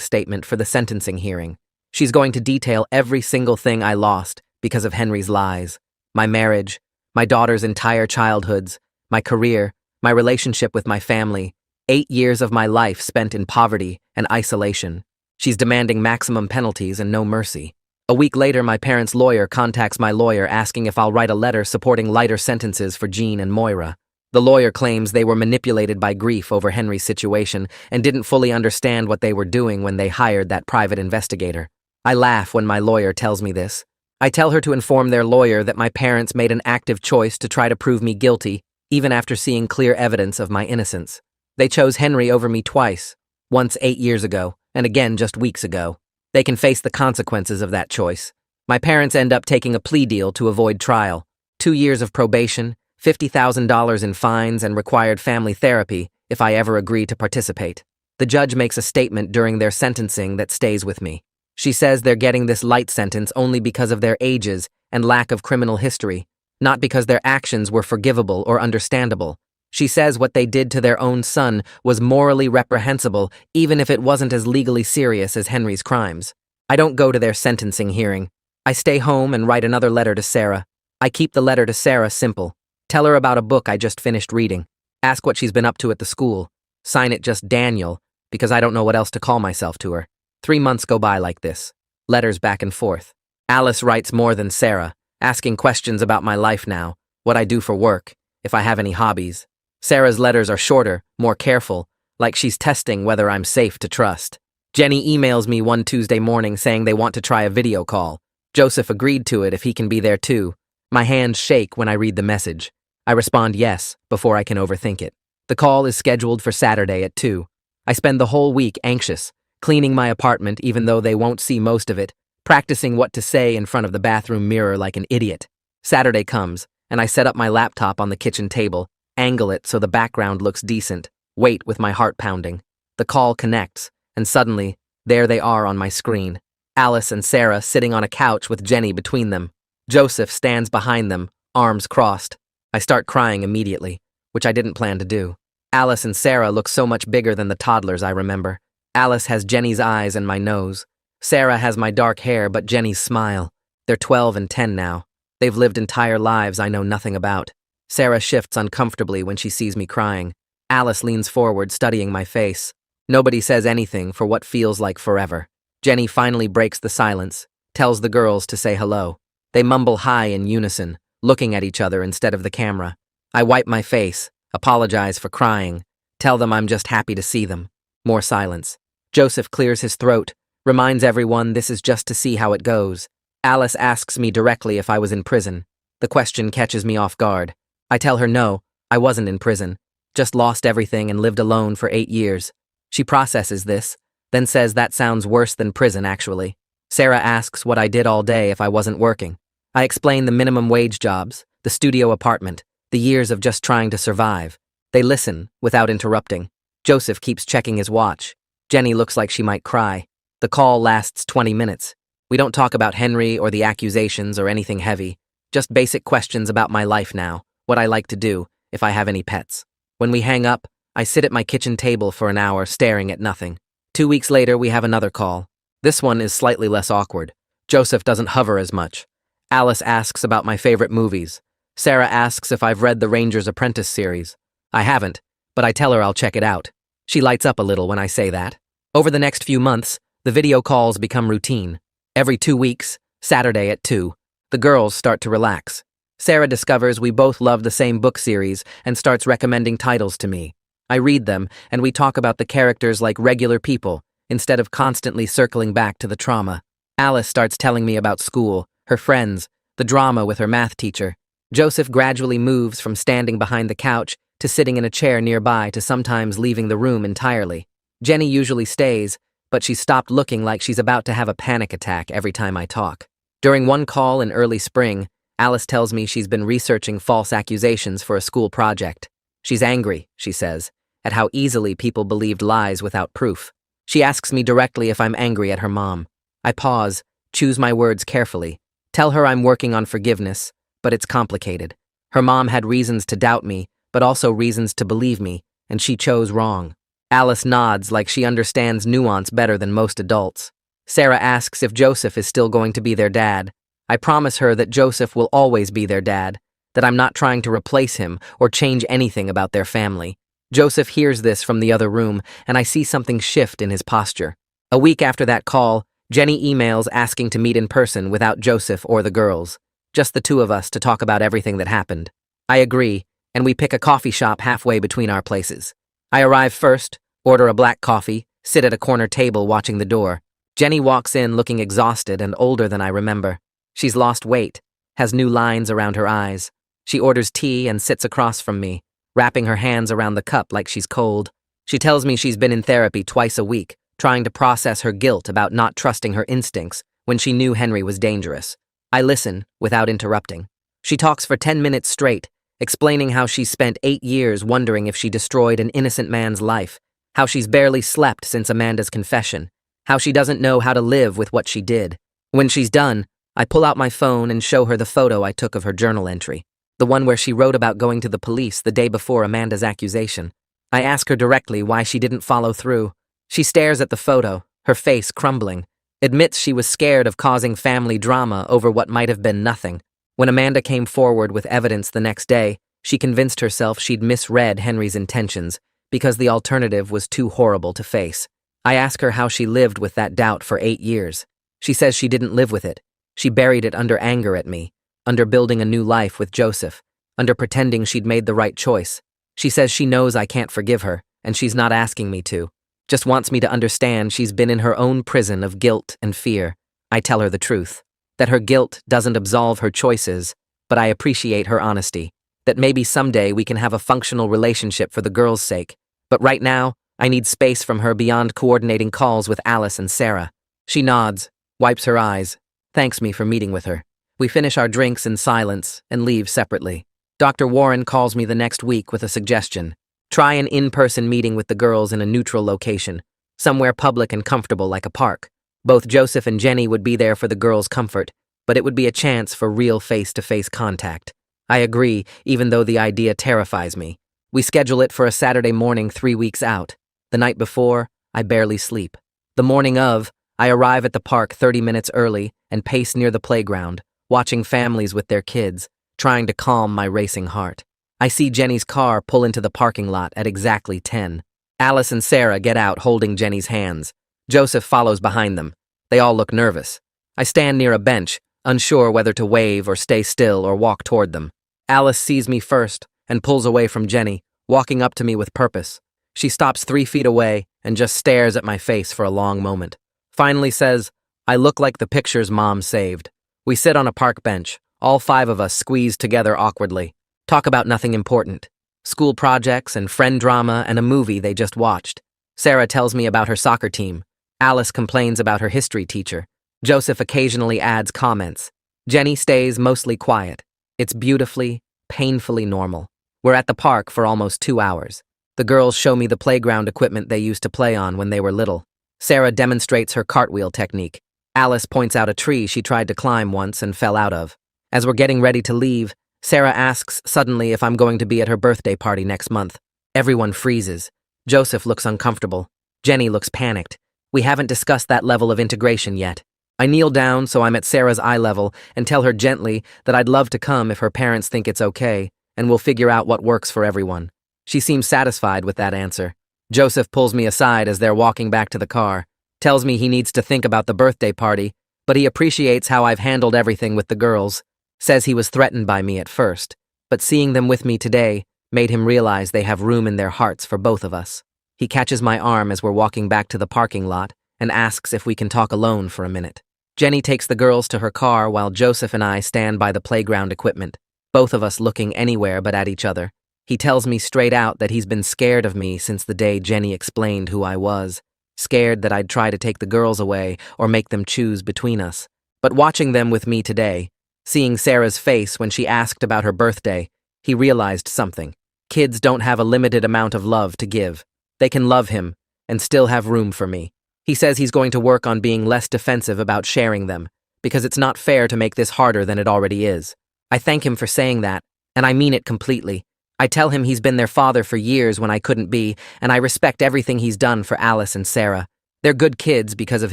statement for the sentencing hearing. She's going to detail every single thing I lost because of Henry's lies. My marriage, my daughter's entire childhoods, my career, my relationship with my family, 8 years of my life spent in poverty and isolation. She's demanding maximum penalties and no mercy. A week later, my parents' lawyer contacts my lawyer asking if I'll write a letter supporting lighter sentences for Jean and Moira. The lawyer claims they were manipulated by grief over Henry's situation and didn't fully understand what they were doing when they hired that private investigator. I laugh when my lawyer tells me this. I tell her to inform their lawyer that my parents made an active choice to try to prove me guilty, even after seeing clear evidence of my innocence. They chose Henry over me twice, once 8 years ago, and again just weeks ago. They can face the consequences of that choice. My parents end up taking a plea deal to avoid trial. 2 years of probation, $50,000 in fines, and required family therapy if I ever agree to participate. The judge makes a statement during their sentencing that stays with me. She says they're getting this light sentence only because of their ages and lack of criminal history, not because their actions were forgivable or understandable. She says what they did to their own son was morally reprehensible, even if it wasn't as legally serious as Henry's crimes. I don't go to their sentencing hearing. I stay home and write another letter to Sarah. I keep the letter to Sarah simple. Tell her about a book I just finished reading. Ask what she's been up to at the school. Sign it just Daniel, because I don't know what else to call myself to her. 3 months go by like this. Letters back and forth. Alice writes more than Sarah, asking questions about my life now, what I do for work, if I have any hobbies. Sarah's letters are shorter, more careful, like she's testing whether I'm safe to trust. Jenny emails me one Tuesday morning saying they want to try a video call. Joseph agreed to it if he can be there too. My hands shake when I read the message. I respond yes, before I can overthink it. The call is scheduled for Saturday at 2. I spend the whole week anxious, cleaning my apartment even though they won't see most of it, practicing what to say in front of the bathroom mirror like an idiot. Saturday comes, and I set up my laptop on the kitchen table, angle it so the background looks decent, wait with my heart pounding. The call connects, and suddenly, there they are on my screen. Alice and Sarah sitting on a couch with Jenny between them. Joseph stands behind them, arms crossed. I start crying immediately, which I didn't plan to do. Alice and Sarah look so much bigger than the toddlers I remember. Alice has Jenny's eyes and my nose. Sarah has my dark hair but Jenny's smile. They're 12 and 10 now. They've lived entire lives I know nothing about. Sarah shifts uncomfortably when she sees me crying. Alice leans forward, studying my face. Nobody says anything for what feels like forever. Jenny finally breaks the silence, tells the girls to say hello. They mumble hi in unison, looking at each other instead of the camera. I wipe my face, apologize for crying, tell them I'm just happy to see them. More silence. Joseph clears his throat, reminds everyone this is just to see how it goes. Alice asks me directly if I was in prison. The question catches me off guard. I tell her no, I wasn't in prison, just lost everything and lived alone for 8 years. She processes this, then says that sounds worse than prison actually. Sarah asks what I did all day if I wasn't working. I explain the minimum wage jobs, the studio apartment, the years of just trying to survive. They listen, without interrupting. Joseph keeps checking his watch. Jenny looks like she might cry. The call lasts 20 minutes. We don't talk about Henry or the accusations or anything heavy, just basic questions about my life now, what I like to do, if I have any pets. When we hang up, I sit at my kitchen table for an hour staring at nothing. 2 weeks later, we have another call. This one is slightly less awkward. Joseph doesn't hover as much. Alice asks about my favorite movies. Sarah asks if I've read the Ranger's Apprentice series. I haven't, but I tell her I'll check it out. She lights up a little when I say that. Over the next few months, the video calls become routine. Every 2 weeks, Saturday at 2, the girls start to relax. Sarah discovers we both love the same book series and starts recommending titles to me. I read them, and we talk about the characters like regular people, instead of constantly circling back to the trauma. Alice starts telling me about school, her friends, the drama with her math teacher. Joseph gradually moves from standing behind the couch to sitting in a chair nearby to sometimes leaving the room entirely. Jenny usually stays, but she's stopped looking like she's about to have a panic attack every time I talk. During one call in early spring, Alice tells me she's been researching false accusations for a school project. She's angry, she says, at how easily people believed lies without proof. She asks me directly if I'm angry at her mom. I pause, choose my words carefully, tell her I'm working on forgiveness, but it's complicated. Her mom had reasons to doubt me, but also reasons to believe me, and she chose wrong. Alice nods like she understands nuance better than most adults. Sarah asks if Joseph is still going to be their dad. I promise her that Joseph will always be their dad, that I'm not trying to replace him or change anything about their family. Joseph hears this from the other room, and I see something shift in his posture. A week after that call, Jenny emails asking to meet in person without Joseph or the girls, just the two of us to talk about everything that happened. I agree, and we pick a coffee shop halfway between our places. I arrive first, order a black coffee, sit at a corner table watching the door. Jenny walks in looking exhausted and older than I remember. She's lost weight, has new lines around her eyes. She orders tea and sits across from me, wrapping her hands around the cup like she's cold. She tells me she's been in therapy twice a week, trying to process her guilt about not trusting her instincts when she knew Henry was dangerous. I listen, without interrupting. She talks for 10 minutes straight, explaining how she's spent 8 years wondering if she destroyed an innocent man's life, how she's barely slept since Amanda's confession, how she doesn't know how to live with what she did. When she's done, I pull out my phone and show her the photo I took of her journal entry, the one where she wrote about going to the police the day before Amanda's accusation. I ask her directly why she didn't follow through. She stares at the photo, her face crumbling, admits she was scared of causing family drama over what might have been nothing. When Amanda came forward with evidence the next day, she convinced herself she'd misread Henry's intentions, because the alternative was too horrible to face. I ask her how she lived with that doubt for 8 years. She says she didn't live with it. She buried it under anger at me, under building a new life with Joseph, under pretending she'd made the right choice. She says she knows I can't forgive her, and she's not asking me to. Just wants me to understand she's been in her own prison of guilt and fear. I tell her the truth, that her guilt doesn't absolve her choices, but I appreciate her honesty, that maybe someday we can have a functional relationship for the girls' sake. But right now, I need space from her beyond coordinating calls with Alice and Sarah. She nods, wipes her eyes, thanks me for meeting with her. We finish our drinks in silence and leave separately. Dr. Warren calls me the next week with a suggestion. Try an in-person meeting with the girls in a neutral location, somewhere public and comfortable like a park. Both Joseph and Jenny would be there for the girls' comfort, but it would be a chance for real face-to-face contact. I agree, even though the idea terrifies me. We schedule it for a Saturday morning 3 weeks out. The night before, I barely sleep. The morning of, I arrive at the park 30 minutes early and pace near the playground, watching families with their kids, trying to calm my racing heart. I see Jenny's car pull into the parking lot at exactly 10. Alice and Sarah get out holding Jenny's hands. Joseph follows behind them. They all look nervous. I stand near a bench, unsure whether to wave or stay still or walk toward them. Alice sees me first and pulls away from Jenny, walking up to me with purpose. She stops 3 feet away and just stares at my face for a long moment. Finally says, "I look like the pictures Mom saved." We sit on a park bench, all 5 of us squeezed together awkwardly. Talk about nothing important. School projects and friend drama and a movie they just watched. Sarah tells me about her soccer team. Alice complains about her history teacher. Joseph occasionally adds comments. Jenny stays mostly quiet. It's beautifully, painfully normal. We're at the park for almost 2 hours. The girls show me the playground equipment they used to play on when they were little. Sarah demonstrates her cartwheel technique. Alice points out a tree she tried to climb once and fell out of. As we're getting ready to leave, Sarah asks suddenly if I'm going to be at her birthday party next month. Everyone freezes. Joseph looks uncomfortable. Jenny looks panicked. We haven't discussed that level of integration yet. I kneel down so I'm at Sarah's eye level and tell her gently that I'd love to come if her parents think it's okay, and we'll figure out what works for everyone. She seems satisfied with that answer. Joseph pulls me aside as they're walking back to the car, tells me he needs to think about the birthday party, but he appreciates how I've handled everything with the girls. Says he was threatened by me at first, but seeing them with me today made him realize they have room in their hearts for both of us. He catches my arm as we're walking back to the parking lot and asks if we can talk alone for a minute. Jenny takes the girls to her car while Joseph and I stand by the playground equipment, both of us looking anywhere but at each other. He tells me straight out that he's been scared of me since the day Jenny explained who I was, scared that I'd try to take the girls away or make them choose between us. But watching them with me today, seeing Sarah's face when she asked about her birthday, he realized something. Kids don't have a limited amount of love to give. They can love him and still have room for me. He says he's going to work on being less defensive about sharing them, because it's not fair to make this harder than it already is. I thank him for saying that, and I mean it completely. I tell him he's been their father for years when I couldn't be, and I respect everything he's done for Alice and Sarah. They're good kids because of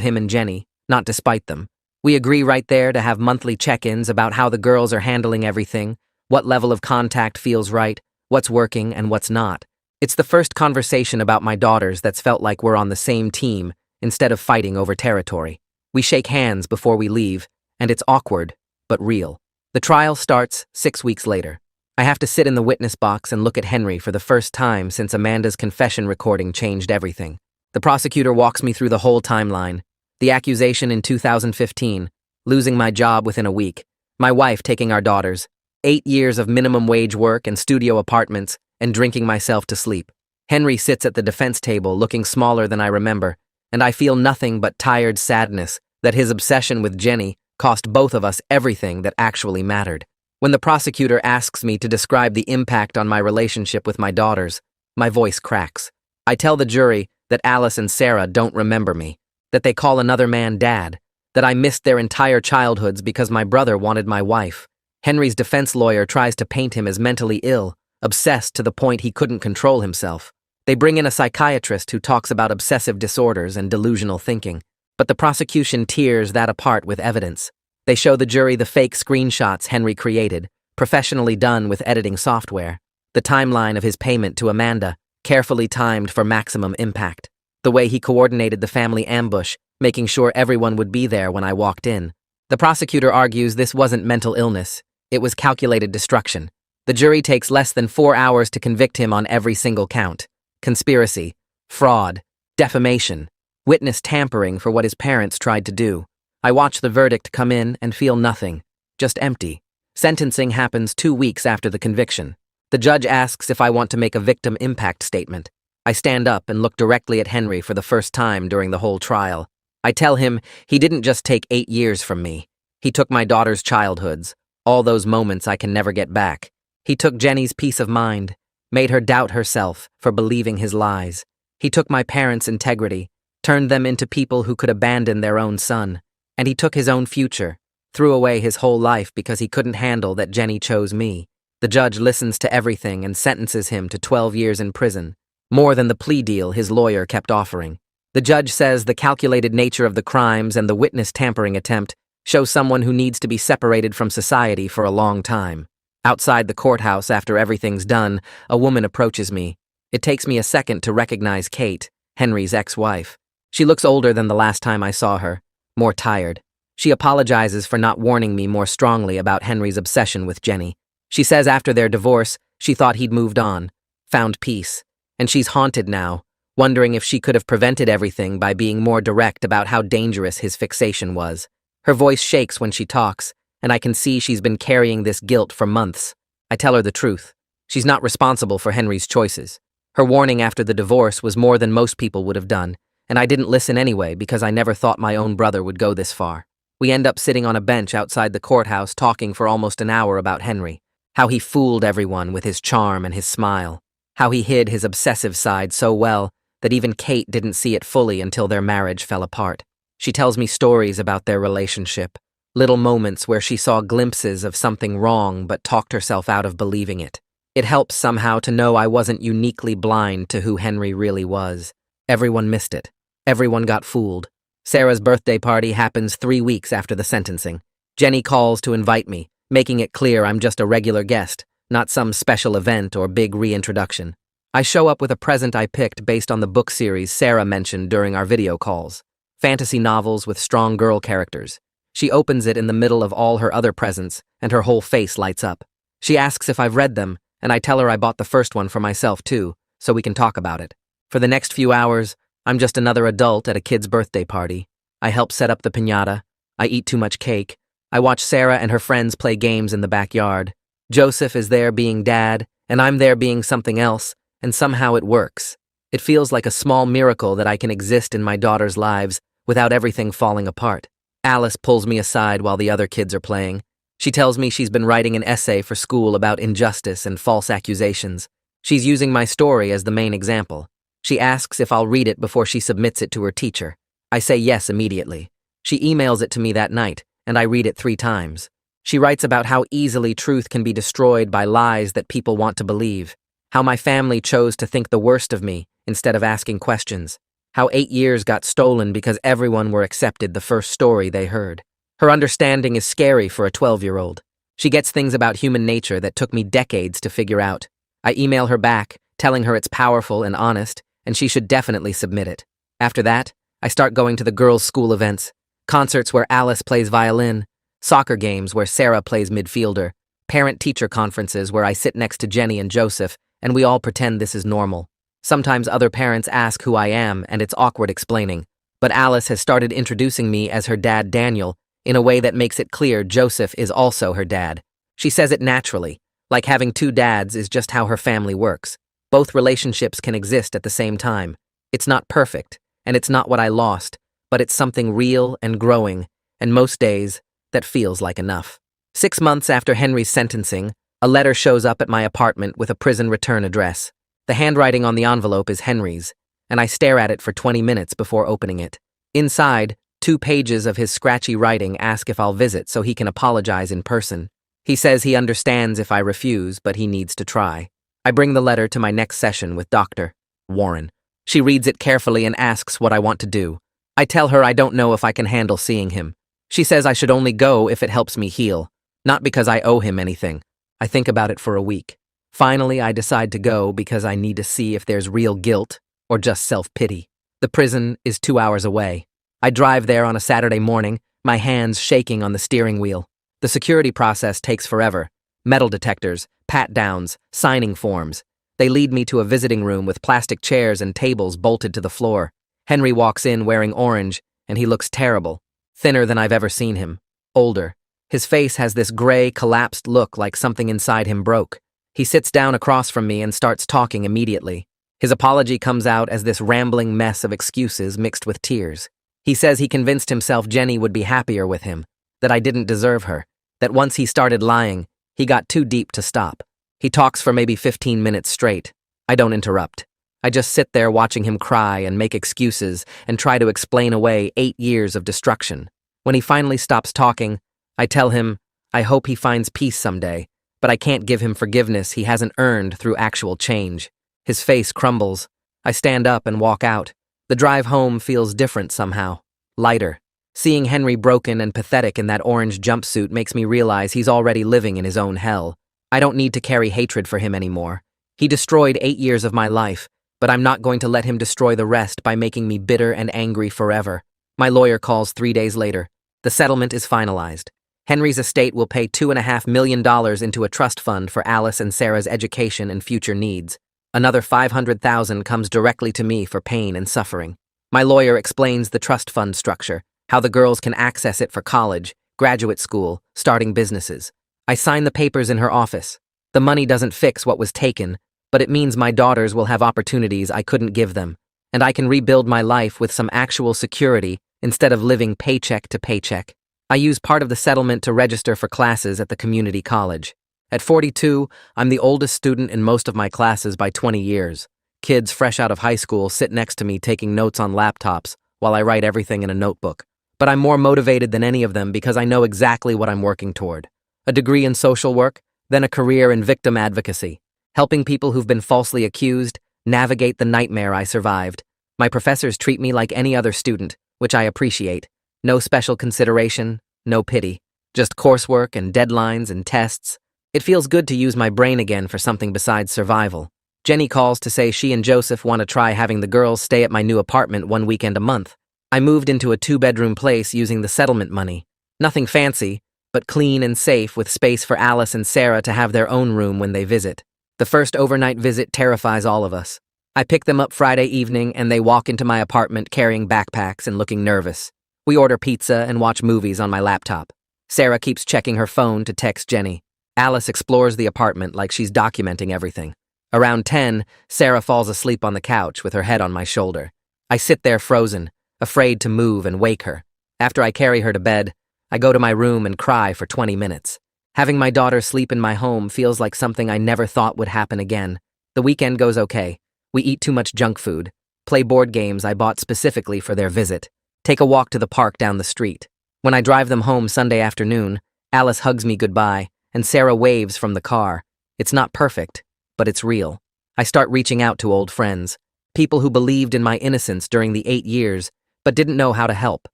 him and Jenny, not despite them. We agree right there to have monthly check-ins about how the girls are handling everything, what level of contact feels right, what's working and what's not. It's the first conversation about my daughters that's felt like we're on the same team, instead of fighting over territory. We shake hands before we leave, and it's awkward, but real. The trial starts 6 weeks later. I have to sit in the witness box and look at Henry for the first time since Amanda's confession recording changed everything. The prosecutor walks me through the whole timeline. The accusation in 2015, losing my job within a week, my wife taking our daughters, 8 years of minimum wage work and studio apartments, and drinking myself to sleep. Henry sits at the defense table looking smaller than I remember, and I feel nothing but tired sadness that his obsession with Jenny cost both of us everything that actually mattered. When the prosecutor asks me to describe the impact on my relationship with my daughters, my voice cracks. I tell the jury that Alice and Sarah don't remember me, that they call another man dad, that I missed their entire childhoods because my brother wanted my wife. Henry's defense lawyer tries to paint him as mentally ill, obsessed to the point he couldn't control himself. They bring in a psychiatrist who talks about obsessive disorders and delusional thinking, but the prosecution tears that apart with evidence. They show the jury the fake screenshots Henry created, professionally done with editing software, the timeline of his payment to Amanda, carefully timed for maximum impact. The way he coordinated the family ambush, making sure everyone would be there when I walked in. The prosecutor argues this wasn't mental illness, it was calculated destruction. The jury takes less than 4 hours to convict him on every single count. Conspiracy, fraud, defamation, witness tampering for what his parents tried to do. I watch the verdict come in and feel nothing, just empty. Sentencing happens 2 weeks after the conviction. The judge asks if I want to make a victim impact statement. I stand up and look directly at Henry for the first time during the whole trial. I tell him he didn't just take 8 years from me. He took my daughter's childhoods, all those moments I can never get back. He took Jenny's peace of mind, made her doubt herself for believing his lies. He took my parents' integrity, turned them into people who could abandon their own son. And he took his own future, threw away his whole life because he couldn't handle that Jenny chose me. The judge listens to everything and sentences him to 12 years in prison, more than the plea deal his lawyer kept offering. The judge says the calculated nature of the crimes and the witness tampering attempt show someone who needs to be separated from society for a long time. Outside the courthouse, after everything's done, a woman approaches me. It takes me a second to recognize Kate, Henry's ex-wife. She looks older than the last time I saw her, more tired. She apologizes for not warning me more strongly about Henry's obsession with Jenny. She says after their divorce, she thought he'd moved on, found peace, and she's haunted now, wondering if she could have prevented everything by being more direct about how dangerous his fixation was. Her voice shakes when she talks, and I can see she's been carrying this guilt for months. I tell her the truth. She's not responsible for Henry's choices. Her warning after the divorce was more than most people would have done, and I didn't listen anyway because I never thought my own brother would go this far. We end up sitting on a bench outside the courthouse talking for almost an hour about Henry, how he fooled everyone with his charm and his smile, how he hid his obsessive side so well that even Kate didn't see it fully until their marriage fell apart. She tells me stories about their relationship, little moments where she saw glimpses of something wrong but talked herself out of believing it. It helps somehow to know I wasn't uniquely blind to who Henry really was. Everyone missed it. Everyone got fooled. Sarah's birthday party happens 3 weeks after the sentencing. Jenny calls to invite me, making it clear I'm just a regular guest, not some special event or big reintroduction. I show up with a present I picked based on the book series Sarah mentioned during our video calls. Fantasy novels with strong girl characters. She opens it in the middle of all her other presents, and her whole face lights up. She asks if I've read them, and I tell her I bought the first one for myself too, so we can talk about it. For the next few hours, I'm just another adult at a kid's birthday party. I help set up the piñata. I eat too much cake. I watch Sarah and her friends play games in the backyard. Joseph is there being dad, and I'm there being something else, and somehow it works. It feels like a small miracle that I can exist in my daughter's lives without everything falling apart. Alice pulls me aside while the other kids are playing. She tells me she's been writing an essay for school about injustice and false accusations. She's using my story as the main example. She asks if I'll read it before she submits it to her teacher. I say yes immediately. She emails it to me that night, and I read it 3 times. She writes about how easily truth can be destroyed by lies that people want to believe, how my family chose to think the worst of me instead of asking questions, how 8 years got stolen because everyone were accepted the first story they heard. Her understanding is scary for a 12-year-old. She gets things about human nature that took me decades to figure out. I email her back, telling her it's powerful and honest, and she should definitely submit it. After that, I start going to the girls' school events, concerts where Alice plays violin, soccer games where Sarah plays midfielder, parent-teacher conferences where I sit next to Jenny and Joseph, and we all pretend this is normal. Sometimes other parents ask who I am, and it's awkward explaining, but Alice has started introducing me as her dad Daniel in a way that makes it clear Joseph is also her dad. She says it naturally, like having 2 dads is just how her family works. Both relationships can exist at the same time. It's not perfect, and it's not what I lost, but it's something real and growing, and most days, that feels like enough. 6 months after Henry's sentencing, a letter shows up at my apartment with a prison return address. The handwriting on the envelope is Henry's, and I stare at it for 20 minutes before opening it. Inside, 2 pages of his scratchy writing ask if I'll visit so he can apologize in person. He says he understands if I refuse, but he needs to try. I bring the letter to my next session with Dr. Warren. She reads it carefully and asks what I want to do. I tell her I don't know if I can handle seeing him. She says I should only go if it helps me heal, not because I owe him anything. I think about it for a week. Finally, I decide to go because I need to see if there's real guilt or just self-pity. The prison is 2 hours away. I drive there on a Saturday morning, my hands shaking on the steering wheel. The security process takes forever. Metal detectors, pat-downs, signing forms. They lead me to a visiting room with plastic chairs and tables bolted to the floor. Henry walks in wearing orange, and he looks terrible. Thinner than I've ever seen him. Older. His face has this gray, collapsed look like something inside him broke. He sits down across from me and starts talking immediately. His apology comes out as this rambling mess of excuses mixed with tears. He says he convinced himself Jenny would be happier with him, that I didn't deserve her, that once he started lying, he got too deep to stop. He talks for maybe 15 minutes straight. I don't interrupt. I just sit there watching him cry and make excuses and try to explain away 8 years of destruction. When he finally stops talking, I tell him I hope he finds peace someday, but I can't give him forgiveness he hasn't earned through actual change. His face crumbles. I stand up and walk out. The drive home feels different somehow, lighter. Seeing Henry broken and pathetic in that orange jumpsuit makes me realize he's already living in his own hell. I don't need to carry hatred for him anymore. He destroyed 8 years of my life, but I'm not going to let him destroy the rest by making me bitter and angry forever. My lawyer calls 3 days later. The settlement is finalized. Henry's estate will pay $2.5 million into a trust fund for Alice and Sarah's education and future needs. Another $500,000 comes directly to me for pain and suffering. My lawyer explains the trust fund structure, how the girls can access it for college, graduate school, starting businesses. I sign the papers in her office. The money doesn't fix what was taken, but it means my daughters will have opportunities I couldn't give them, and I can rebuild my life with some actual security instead of living paycheck to paycheck. I use part of the settlement to register for classes at the community college. At 42, I'm the oldest student in most of my classes by 20 years. Kids fresh out of high school sit next to me taking notes on laptops while I write everything in a notebook. But I'm more motivated than any of them because I know exactly what I'm working toward. A degree in social work, then a career in victim advocacy, helping people who've been falsely accused navigate the nightmare I survived. My professors treat me like any other student, which I appreciate. No special consideration, no pity, just coursework and deadlines and tests. It feels good to use my brain again for something besides survival. Jenny calls to say she and Joseph want to try having the girls stay at my new apartment 1 weekend a month. I moved into a 2-bedroom place using the settlement money. Nothing fancy, but clean and safe with space for Alice and Sarah to have their own room when they visit. The first overnight visit terrifies all of us. I pick them up Friday evening and they walk into my apartment carrying backpacks and looking nervous. We order pizza and watch movies on my laptop. Sarah keeps checking her phone to text Jenny. Alice explores the apartment like she's documenting everything. Around 10, Sarah falls asleep on the couch with her head on my shoulder. I sit there frozen, afraid to move and wake her. After I carry her to bed, I go to my room and cry for 20 minutes. Having my daughter sleep in my home feels like something I never thought would happen again. The weekend goes okay. We eat too much junk food, play board games I bought specifically for their visit, take a walk to the park down the street. When I drive them home Sunday afternoon, Alice hugs me goodbye, and Sarah waves from the car. It's not perfect, but it's real. I start reaching out to old friends, people who believed in my innocence during the 8 years, but didn't know how to help.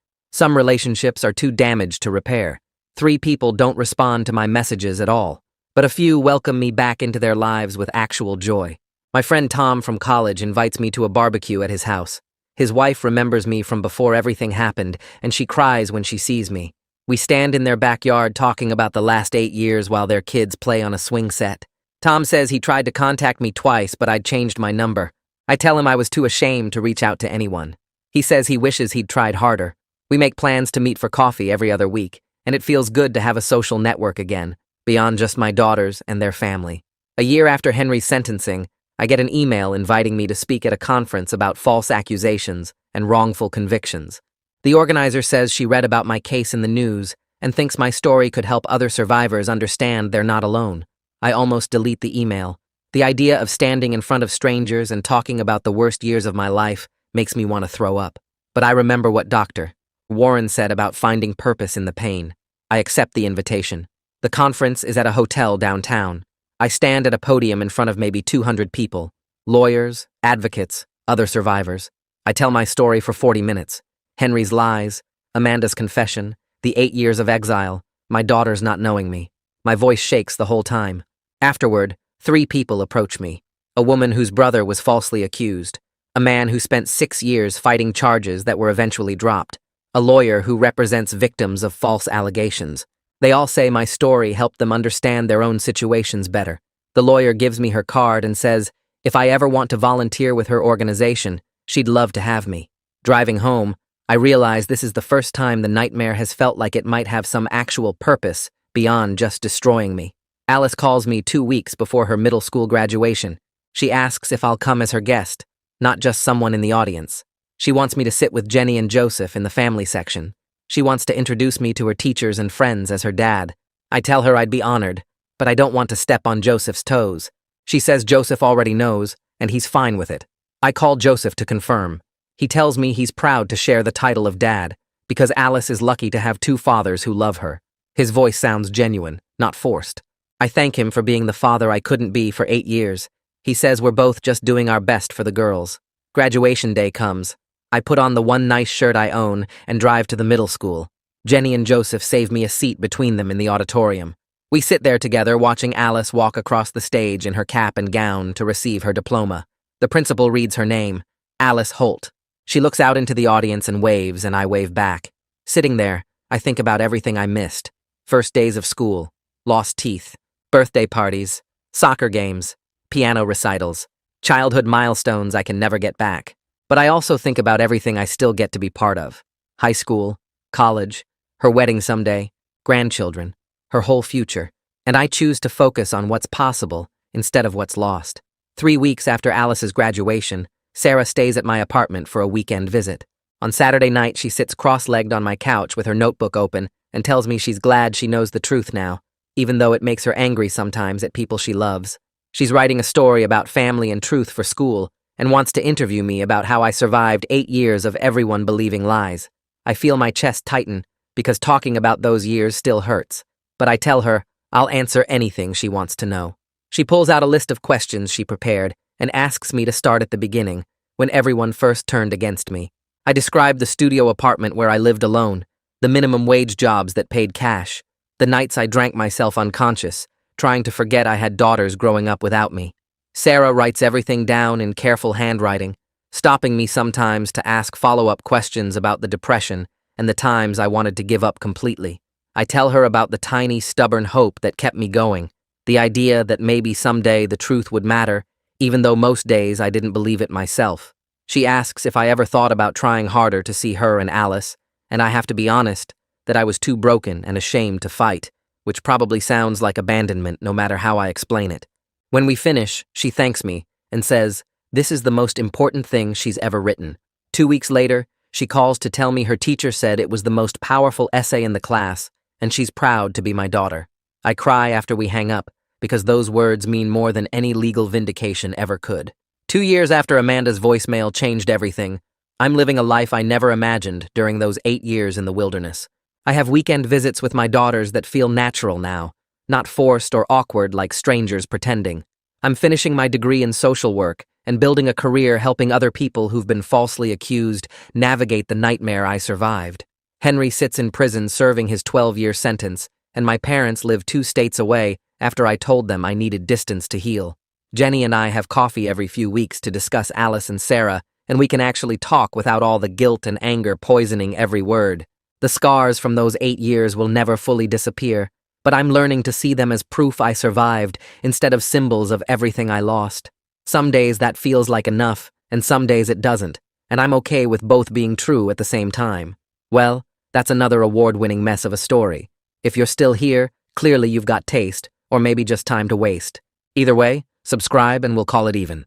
Some relationships are too damaged to repair. 3 people don't respond to my messages at all, but a few welcome me back into their lives with actual joy. My friend Tom from college invites me to a barbecue at his house. His wife remembers me from before everything happened, and she cries when she sees me. We stand in their backyard talking about the last 8 years while their kids play on a swing set. Tom says he tried to contact me twice, but I'd changed my number. I tell him I was too ashamed to reach out to anyone. He says he wishes he'd tried harder. We make plans to meet for coffee every other week, and it feels good to have a social network again, beyond just my daughters and their family. A year after Henry's sentencing, I get an email inviting me to speak at a conference about false accusations and wrongful convictions. The organizer says she read about my case in the news and thinks my story could help other survivors understand they're not alone. I almost delete the email. The idea of standing in front of strangers and talking about the worst years of my life makes me want to throw up. But I remember what Dr. Warren said about finding purpose in the pain. I accept the invitation. The conference is at a hotel downtown. I stand at a podium in front of maybe 200 people, lawyers, advocates, other survivors. I tell my story for 40 minutes. Henry's lies, Amanda's confession, the 8 years of exile, my daughters not knowing me. My voice shakes the whole time. Afterward, 3 people approach me. A woman whose brother was falsely accused. A man who spent 6 years fighting charges that were eventually dropped. A lawyer who represents victims of false allegations. They all say my story helped them understand their own situations better. The lawyer gives me her card and says, if I ever want to volunteer with her organization, she'd love to have me. Driving home, I realize this is the first time the nightmare has felt like it might have some actual purpose beyond just destroying me. Alice calls me 2 weeks before her middle school graduation. She asks if I'll come as her guest, not just someone in the audience. She wants me to sit with Jenny and Joseph in the family section. She wants to introduce me to her teachers and friends as her dad. I tell her I'd be honored, but I don't want to step on Joseph's toes. She says Joseph already knows, and he's fine with it. I call Joseph to confirm. He tells me he's proud to share the title of dad, because Alice is lucky to have 2 fathers who love her. His voice sounds genuine, not forced. I thank him for being the father I couldn't be for 8 years. He says we're both just doing our best for the girls. Graduation day comes. I put on the one nice shirt I own and drive to the middle school. Jenny and Joseph save me a seat between them in the auditorium. We sit there together watching Alice walk across the stage in her cap and gown to receive her diploma. The principal reads her name, Alice Holt. She looks out into the audience and waves, and I wave back. Sitting there, I think about everything I missed. First days of school, lost teeth, birthday parties, soccer games, piano recitals, childhood milestones I can never get back. But I also think about everything I still get to be part of. High school, college, her wedding someday, grandchildren, her whole future. And I choose to focus on what's possible instead of what's lost. 3 weeks after Alice's graduation, Sarah stays at my apartment for a weekend visit. On Saturday night, she sits cross-legged on my couch with her notebook open and tells me she's glad she knows the truth now, even though it makes her angry sometimes at people she loves. She's writing a story about family and truth for school and wants to interview me about how I survived 8 years of everyone believing lies. I feel my chest tighten because talking about those years still hurts, but I tell her I'll answer anything she wants to know. She pulls out a list of questions she prepared and asks me to start at the beginning, when everyone first turned against me. I describe the studio apartment where I lived alone, the minimum wage jobs that paid cash, the nights I drank myself unconscious, trying to forget I had daughters growing up without me. Sarah writes everything down in careful handwriting, stopping me sometimes to ask follow-up questions about the depression and the times I wanted to give up completely. I tell her about the tiny, stubborn hope that kept me going, the idea that maybe someday the truth would matter, even though most days I didn't believe it myself. She asks if I ever thought about trying harder to see her and Alice, and I have to be honest that I was too broken and ashamed to fight, which probably sounds like abandonment no matter how I explain it. When we finish, she thanks me and says this is the most important thing she's ever written. 2 weeks later, she calls to tell me her teacher said it was the most powerful essay in the class, and she's proud to be my daughter. I cry after we hang up, because those words mean more than any legal vindication ever could. 2 years after Amanda's voicemail changed everything, I'm living a life I never imagined during those 8 years in the wilderness. I have weekend visits with my daughters that feel natural now, not forced or awkward like strangers pretending. I'm finishing my degree in social work and building a career helping other people who've been falsely accused navigate the nightmare I survived. Henry sits in prison serving his 12-year sentence, and my parents live 2 states away after I told them I needed distance to heal. Jenny and I have coffee every few weeks to discuss Alice and Sarah, and we can actually talk without all the guilt and anger poisoning every word. The scars from those 8 years will never fully disappear, but I'm learning to see them as proof I survived instead of symbols of everything I lost. Some days that feels like enough, and some days it doesn't, and I'm okay with both being true at the same time. Well, that's another award-winning mess of a story. If you're still here, clearly you've got taste, or maybe just time to waste. Either way, subscribe and we'll call it even.